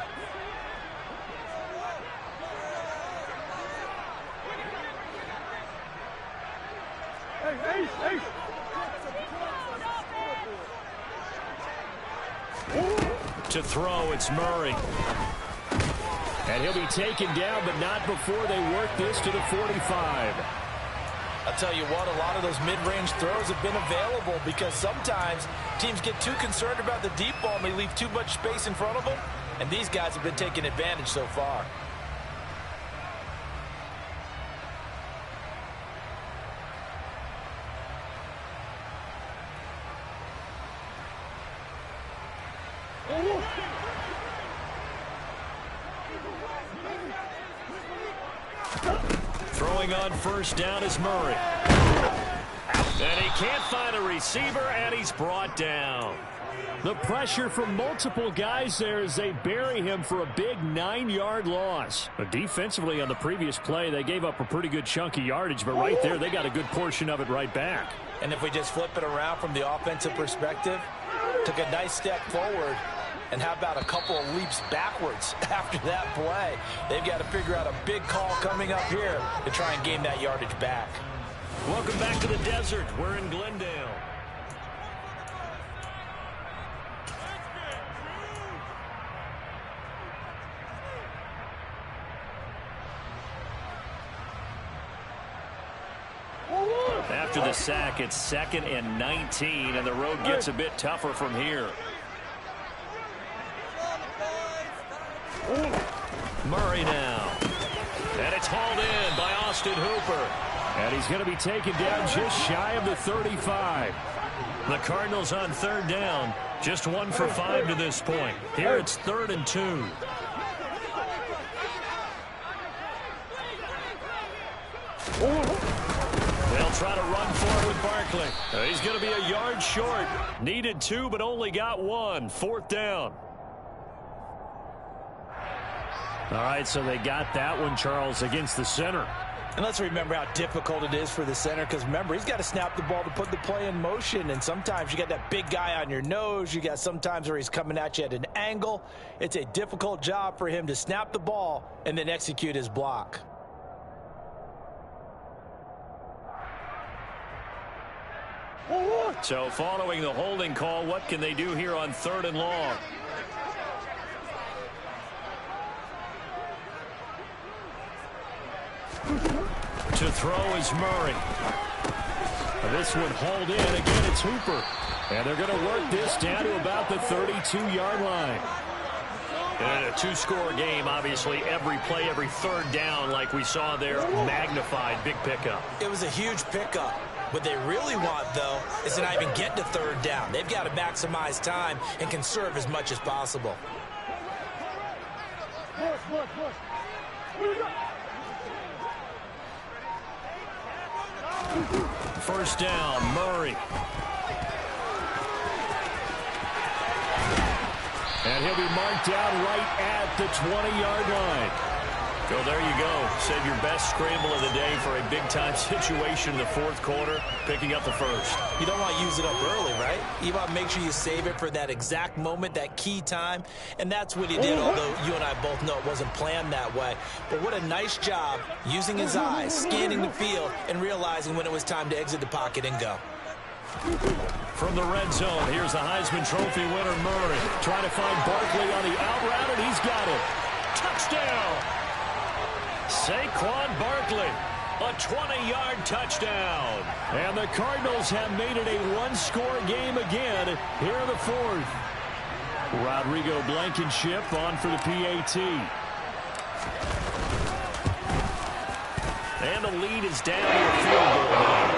To throw, it's Murray. And he'll be taken down, but not before they work this to the 45. I'll tell you what, a lot of those mid-range throws have been available because sometimes teams get too concerned about the deep ball and they leave too much space in front of them, and these guys have been taking advantage so far. Throwing on 1st down is Murray. And he can't find a receiver, and he's brought down. The pressure from multiple guys there as they bury him for a big 9-yard loss. But defensively on the previous play, they gave up a pretty good chunk of yardage, but right there they got a good portion of it right back. And if we just flip it around from the offensive perspective, took a nice step forward, and how about a couple of leaps backwards after that play? They've got to figure out a big call coming up here to try and gain that yardage back. Welcome back to the desert. We're in Glendale. After the sack, it's 2nd and 19, and the road gets a bit tougher from here. Murray now. And it's hauled in by Austin Hooper. And he's going to be taken down just shy of the 35. The Cardinals on 3rd down. Just 1 for 5 to this point. Here it's 3rd and 2. They'll try to run for it with Barkley. He's going to be a yard short. Needed 2, but only got 1. 4th down. All right, so they got that one, Charles, against the center. And let's remember how difficult it is for the center, because remember, he's got to snap the ball to put the play in motion, and sometimes you got that big guy on your nose. You got sometimes where he's coming at you at an angle. It's a difficult job for him to snap the ball and then execute his block. So following the holding call, what can they do here on 3rd and long? To throw is Murray. This one hauled in. Again, it's Hooper. And they're going to work this down to about the 32-yard line. And a 2-score game, obviously, every play, every 3rd down, like we saw there, magnified, big pickup. It was a huge pickup. What they really want, though, is to not even get to 3rd down. They've got to maximize time and conserve as much as possible. First down, Murray. And he'll be marked down right at the 20-yard line. Well, there you go. Save your best scramble of the day for a big-time situation in the 4th quarter, picking up the first. You don't want to use it up early, right? You want to make sure you save it for that exact moment, that key time. And that's what he did, although you and I both know it wasn't planned that way. But what a nice job using his eyes, scanning the field, and realizing when it was time to exit the pocket and go. From the red zone, here's the Heisman Trophy winner, Murray. Trying to find Barkley on the out route, and he's got it. Touchdown! Saquon Barkley, a 20-yard touchdown. And the Cardinals have made it a 1-score game again here in the 4th. Rodrigo Blankenship on for the PAT. And the lead is down to a field goal now.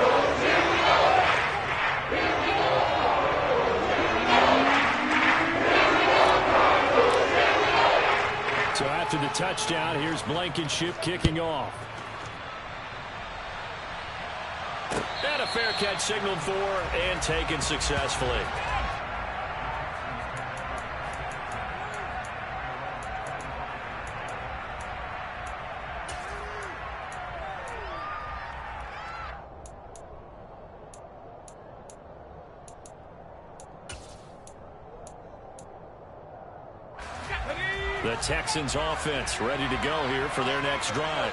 So after the touchdown, here's Blankenship kicking off. And a fair catch signaled for and taken successfully. The Texans offense ready to go here for their next drive.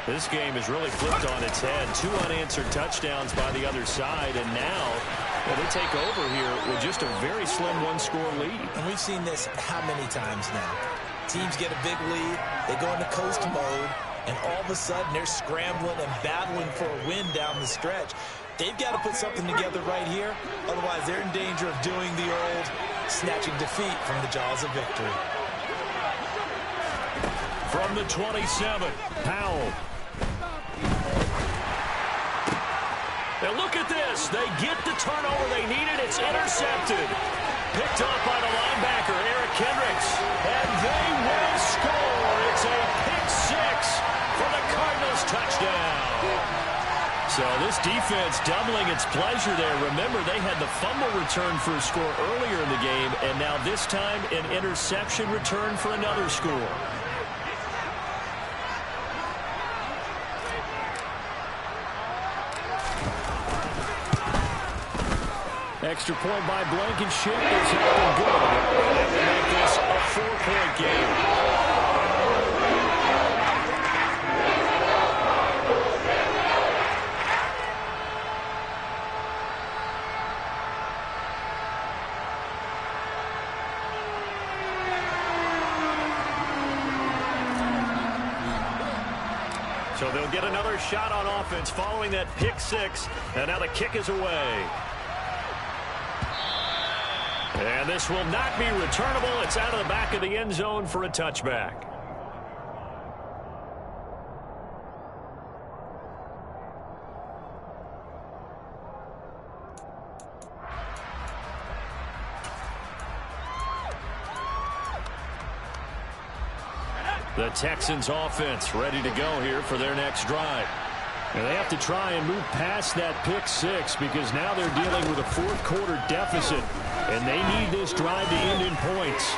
This game is really flipped on its head. 2 unanswered touchdowns by the other side, and now they take over here with just a very slim 1-score lead. And we've seen this how many times now? Teams get a big lead, they go into coast mode, and all of a sudden they're scrambling and battling for a win down the stretch. They've got to put something together right here, otherwise they're in danger of doing the old snatching defeat from the jaws of victory. From the 27, Powell. And look at this. They get the turnover they needed. It's intercepted. Picked up by the linebacker, Eric Kendricks. And they will score. It's a pick 6 for the Cardinals touchdown. So this This defense doubling its pleasure there. Remember, they had the fumble return for a score earlier in the game, and now this time an interception return for another score. Extra point by Blankenship is up and good. That will make this a 4-point game. So they'll get another shot on offense following that pick six. And now the kick is away. And this will not be returnable. It's out of the back of the end zone for a touchback. The Texans offense ready to go here for their next drive. And they have to try and move past that pick six because now they're dealing with a fourth-quarter deficit, and they need this drive to end in points.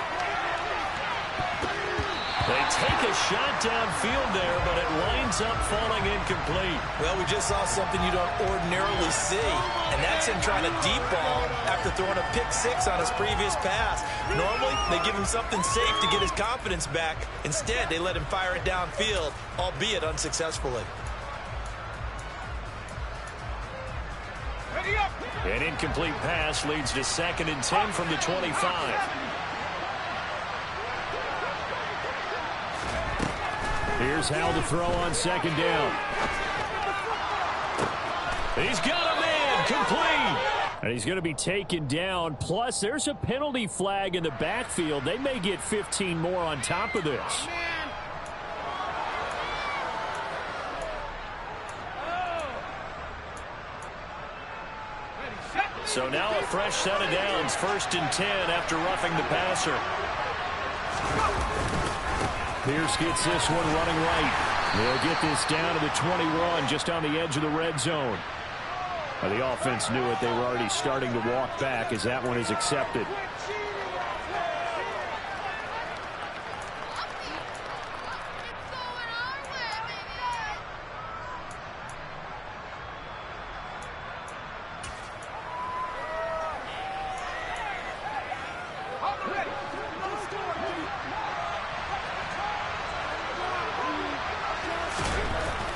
They take a shot downfield there, but it winds up falling incomplete. Well, we just saw something you don't ordinarily see, and that's him trying to deep ball after throwing a pick six on his previous pass. Normally, they give him something safe to get his confidence back. Instead, they let him fire it downfield, albeit unsuccessfully. An incomplete pass leads to 2nd and 10 from the 25. Here's Howell to throw on 2nd down. He's got a man, complete. And he's going to be taken down. Plus, there's a penalty flag in the backfield. They may get 15 more on top of this. So now a fresh set of downs, 1st and 10 after roughing the passer. Pierce gets this one running right. They'll get this down to the 21, just on the edge of the red zone. The offense knew it. They were already starting to walk back as that one is accepted.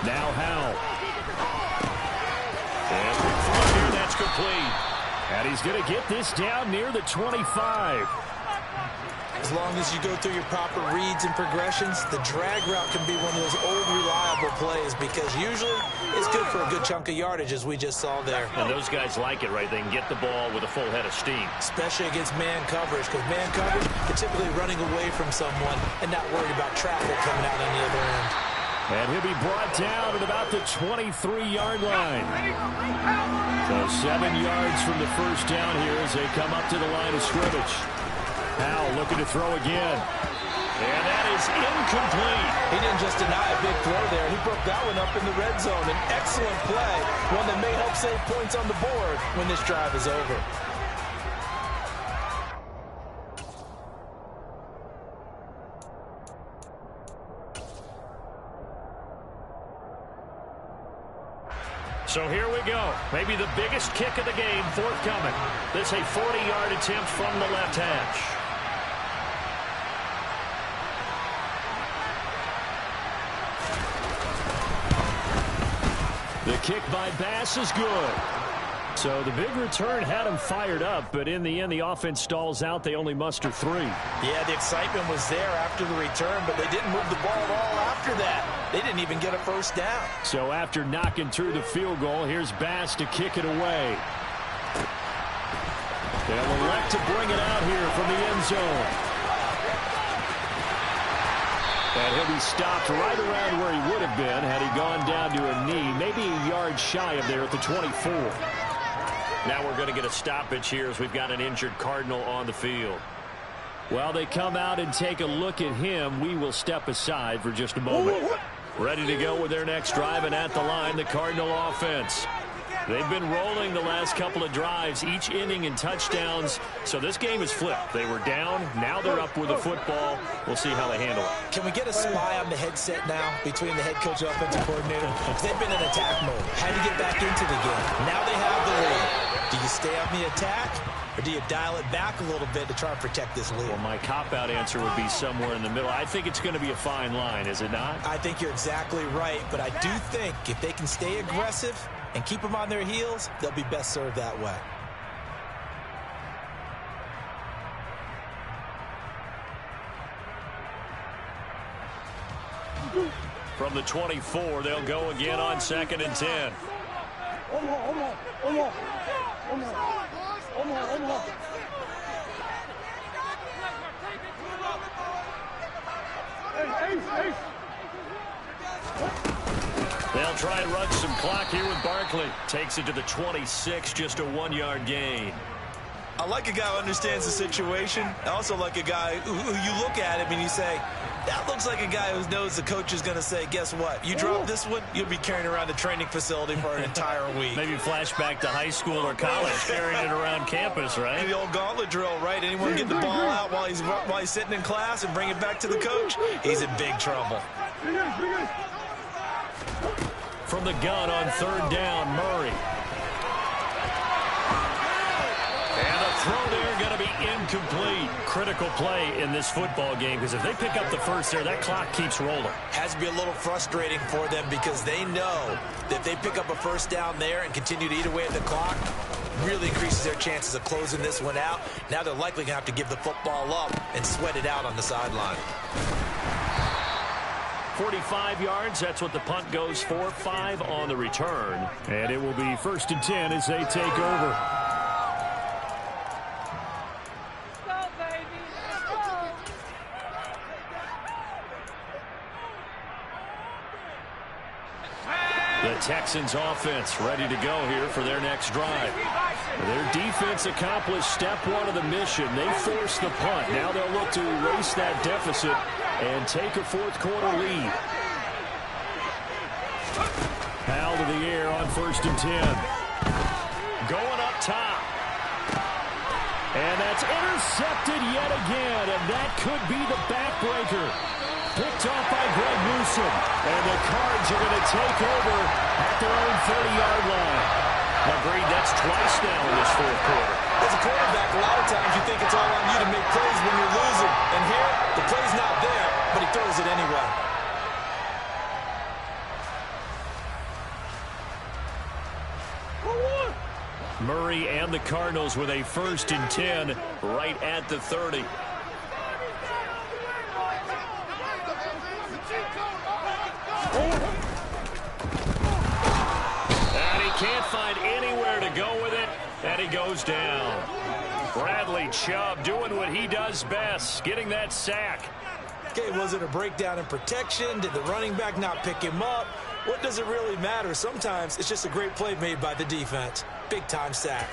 Now Howell. And from here, that's complete. And he's going to get this down near the 25. As long as you go through your proper reads and progressions, the drag route can be one of those old reliable plays because usually it's good for a good chunk of yardage, as we just saw there. And those guys like it, right? They can get the ball with a full head of steam. Especially against man coverage, because man coverage, they're typically running away from someone and not worried about traffic coming out on the other end. And he'll be brought down at about the 23-yard line. So 7 yards from the first down here as they come up to the line of scrimmage. Howell looking to throw again. And that is incomplete. He didn't just deny a big throw there. He broke that one up in the red zone. An excellent play. One that may help save points on the board when this drive is over. So here we go. Maybe the biggest kick of the game forthcoming. This a 40-yard attempt from the left hash. The kick by Bass is good. So the big return had him fired up, but in the end, the offense stalls out. They only muster 3. Yeah, the excitement was there after the return, but they didn't move the ball at all after that. They didn't even get a first down. So after knocking through the field goal, here's Bass to kick it away. They'll elect to bring it out here from the end zone. And he'll be stopped right around where he would have been had he gone down to a knee, maybe a yard shy of there at the 24. Now we're going to get a stoppage here as we've got an injured Cardinal on the field. While they come out and take a look at him, we will step aside for just a moment. Ready to go with their next drive, and at the line, the Cardinal offense. They've been rolling the last couple of drives, each inning in touchdowns. So this game is flipped. They were down. Now they're up with the football. We'll see how they handle it. Can we get a spy on the headset now between the head coach and offensive coordinator? They've been in attack mode. Had to get back into the game. Now they have the lead. Do you stay on the attack, or do you dial it back a little bit to try and protect this lead? Well, my cop-out answer would be somewhere in the middle. I think it's going to be a fine line, is it not? I think you're exactly right, but I do think if they can stay aggressive and keep them on their heels, they'll be best served that way. From the 24, they'll go again on 2nd and 10. They'll try and run some clock here with Barkley. Takes it to the 26, just a 1-yard gain. I like a guy who understands the situation. I also like a guy who you look at him and you say, that looks like a guy who knows the coach is going to say, guess what? You drop this one, you'll be carrying around the training facility for an entire week. Maybe flashback to high school or college, carrying it around campus, right? The old gauntlet drill, right? Anyone get the ball out while he's sitting in class and bring it back to the coach? He's in big trouble. From the gun on 3rd down, Murray. And the throw there going to be incomplete. Critical play in this football game, because if they pick up the first there, that clock keeps rolling. Has to be a little frustrating for them, because they know that if they pick up a first down there and continue to eat away at the clock, really increases their chances of closing this one out. Now they're likely going to have to give the football up and sweat it out on the sideline. 45 yards, that's what the punt goes for. 5 on the return. And it will be 1st and 10 as they take over. The Texans offense ready to go here for their next drive. Their defense accomplished step 1 of the mission. They forced the punt. Now they'll look to erase that deficit and take a 4th quarter lead. Powell to the air on 1st and 10. Going up top. And that's intercepted yet again, and that could be the backbreaker. Picked off by Greg Newsome. And the Cards are going to take over at their own 30-yard line. Agreed, that's twice now in this 4th quarter. As a quarterback, a lot of times you think it's all on you to make plays when you're losing. And here, the play's not there, but he throws it anyway. Murray and the Cardinals with a 1st and 10 right at the 30. And he can't find anywhere to go with it, and he goes down. Bradley Chubb doing what he does best, getting that sack. Okay, was it a breakdown in protection? Did the running back not pick him up? What does it really matter? Sometimes it's just a great play made by the defense. Big-time sack.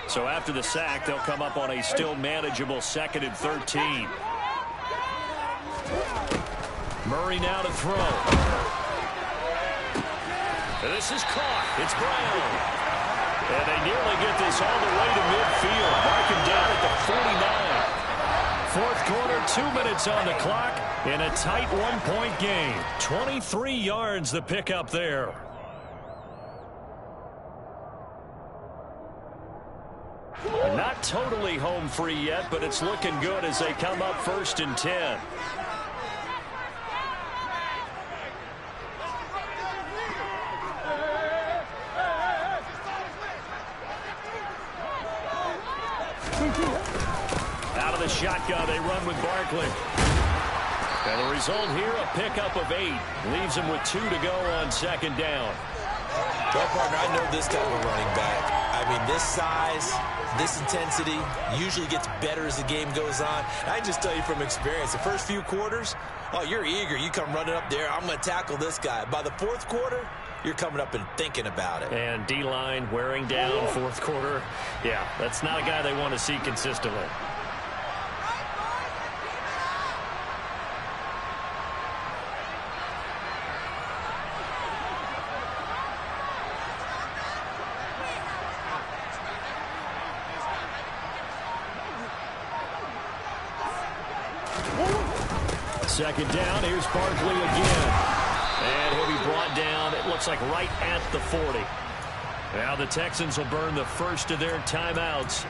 So after the sack, they'll come up on a still manageable 2nd and 13. Murray now to throw. This is caught. It's Brown. And they nearly get this all the way to midfield. Marking down at the 49. 4th quarter, 2 minutes on the clock in a tight 1-point game. 23 yards the pickup there. Not totally home free yet, but it's looking good as they come up 1st and 10. Out of the shotgun, they run with Barkley. And the result here, a pickup of 8. Leaves them with 2 to go on 2nd down. Well, partner, I know this type of running back. I I mean, this size, this intensity usually gets better as the game goes on. And I just tell you from experience, the first few quarters, oh, you're eager. You come running up there. I'm going to tackle this guy. By the fourth quarter, you're coming up and thinking about it. And D-line wearing down fourth quarter. Yeah, that's not a guy they want to see consistently. Second down, here's Barkley again. And he'll be brought down, it looks like right at the 40. Now the Texans will burn the first of their timeouts.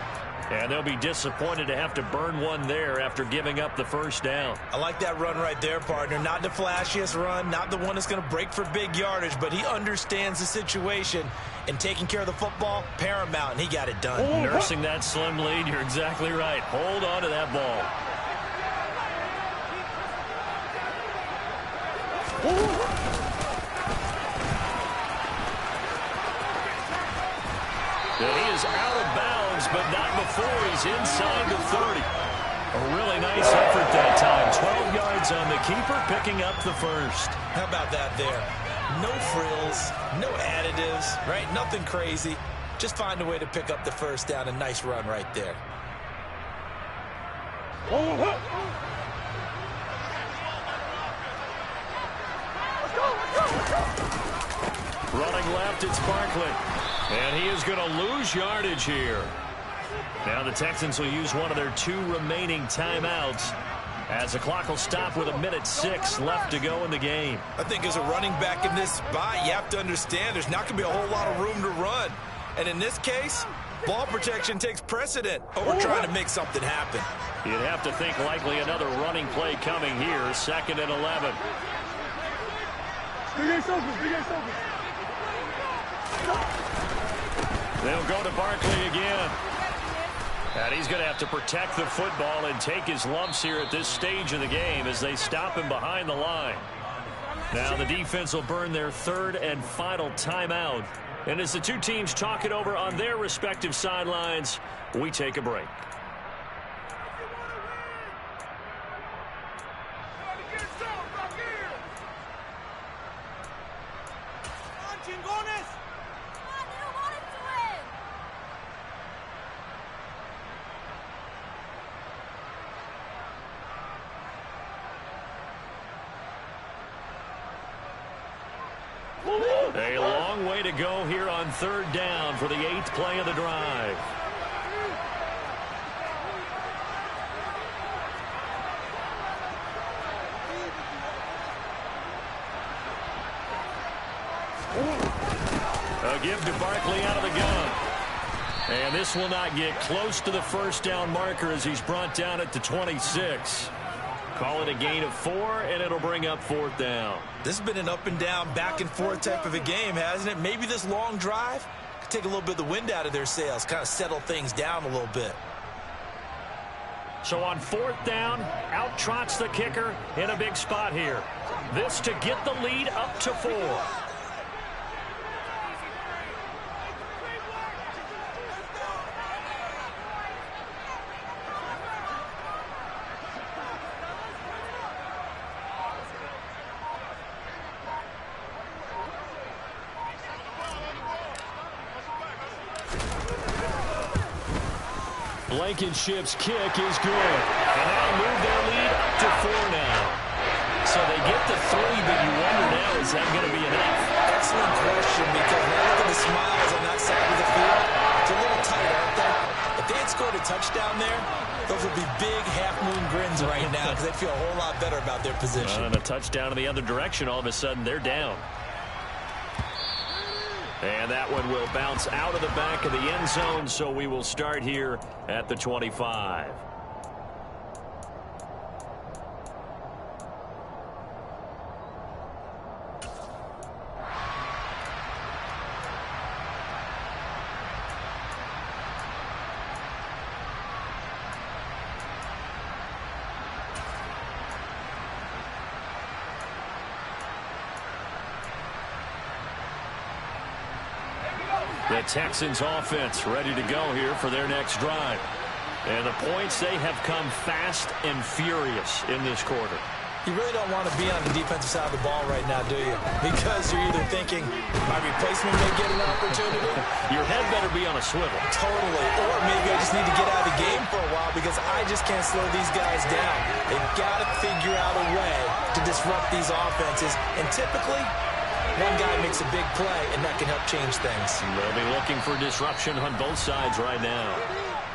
And they'll be disappointed to have to burn one there after giving up the first down. I like that run right there, partner. Not the flashiest run, not the one that's going to break for big yardage, but he understands the situation, and taking care of the football, paramount, and he got it done. Nursing that slim lead, you're exactly right. Hold on to that ball. And he is out of bounds, but not before he's inside the 30. A really nice effort that time. 12 yards on the keeper, picking up the first. How about that there? No frills, no additives, right? Nothing crazy. Just find a way to pick up the first down. A nice run right there. Running left, it's Barkley. And he is going to lose yardage here. Now the Texans will use one of their 2 remaining timeouts as the clock will stop with 1:06 left to go in the game. I think as a running back in this spot, you have to understand there's not going to be a whole lot of room to run. And in this case, ball protection takes precedent over trying to make something happen. You'd have to think likely another running play coming here. 2nd and 11. They'll go to Barkley again. And he's going to have to protect the football and take his lumps here at this stage of the game as they stop him behind the line. Now the defense will burn their 3rd and final timeout. And as the 2 teams talk it over on their respective sidelines, we take a break. A long way to go here on 3rd down for the 8th play of the drive. A give to Barkley out of the gun. And this will not get close to the first down marker as he's brought down at the 26. Call it a gain of 4, and it'll bring up 4th down. This has been an up and down, back and forth type of a game, hasn't it? Maybe this long drive could take a little bit of the wind out of their sails, kind of settle things down a little bit. So on 4th down, out trots the kicker in a big spot here. This to get the lead up to 4. Blankenship's kick is good. And that'll move their lead up to 4 now. So they get the 3, but you wonder now, is that going to be enough? Excellent question, because when I look at the smiles on that side of the field, it's a little tight, aren't they? If they had scored a touchdown there, those would be big half-moon grins right now because they feel a whole lot better about their position. And a touchdown in the other direction, all of a sudden they're down. And that one will bounce out of the back of the end zone, so we will start here at the 25. The Texans offense ready to go here for their next drive. And the points, they have come fast and furious in this quarter. You really don't want to be on the defensive side of the ball right now, do you? Because you're either thinking, my replacement may get an opportunity. Your head better be on a swivel. Totally. Or maybe I just need to get out of the game for a while because I just can't slow these guys down. They've got to figure out a way to disrupt these offenses. And typically, one guy makes a big play, and that can help change things. They'll be looking for disruption on both sides right now.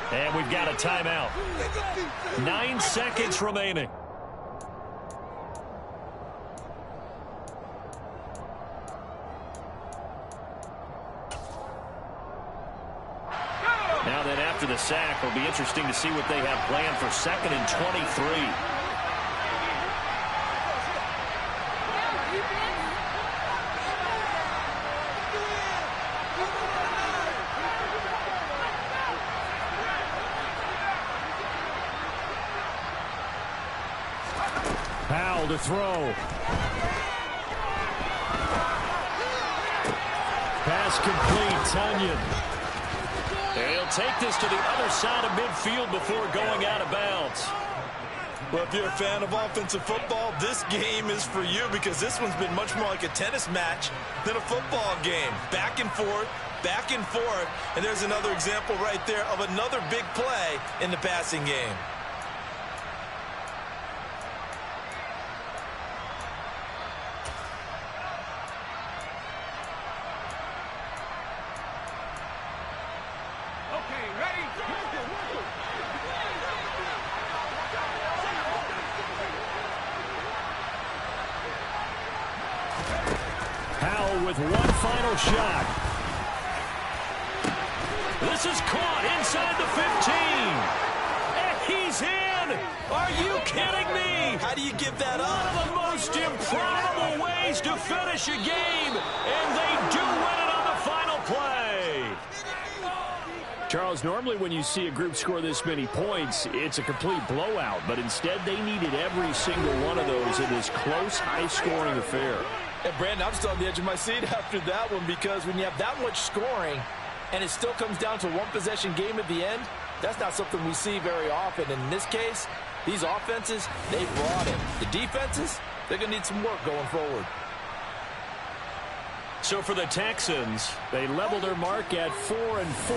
And we've got a timeout. 9 seconds remaining. Now then, after the sack, it'll be interesting to see what they have planned for 2nd and 23. Powell to throw. Pass complete, Tunyon. And he'll take this to the other side of midfield before going out of bounds. Well, if you're a fan of offensive football, this game is for you because this one's been much more like a tennis match than a football game. Back and forth, and there's another example right there of another big play in the passing game. With one final shot. This is caught inside the 15. And he's in. Are you kidding me? How do you give that up? One of the most improbable ways to finish a game. And they do win it on the final play. Charles, normally when you see a group score this many points, it's a complete blowout. But instead, they needed every single one of those in this close, high-scoring affair. And Brandon, I'm still on the edge of my seat after that one because when you have that much scoring and it still comes down to one possession game at the end, that's not something we see very often. And in this case, these offenses, they brought it. The defenses, they're going to need some work going forward. So for the Texans, they level their mark at 4-4.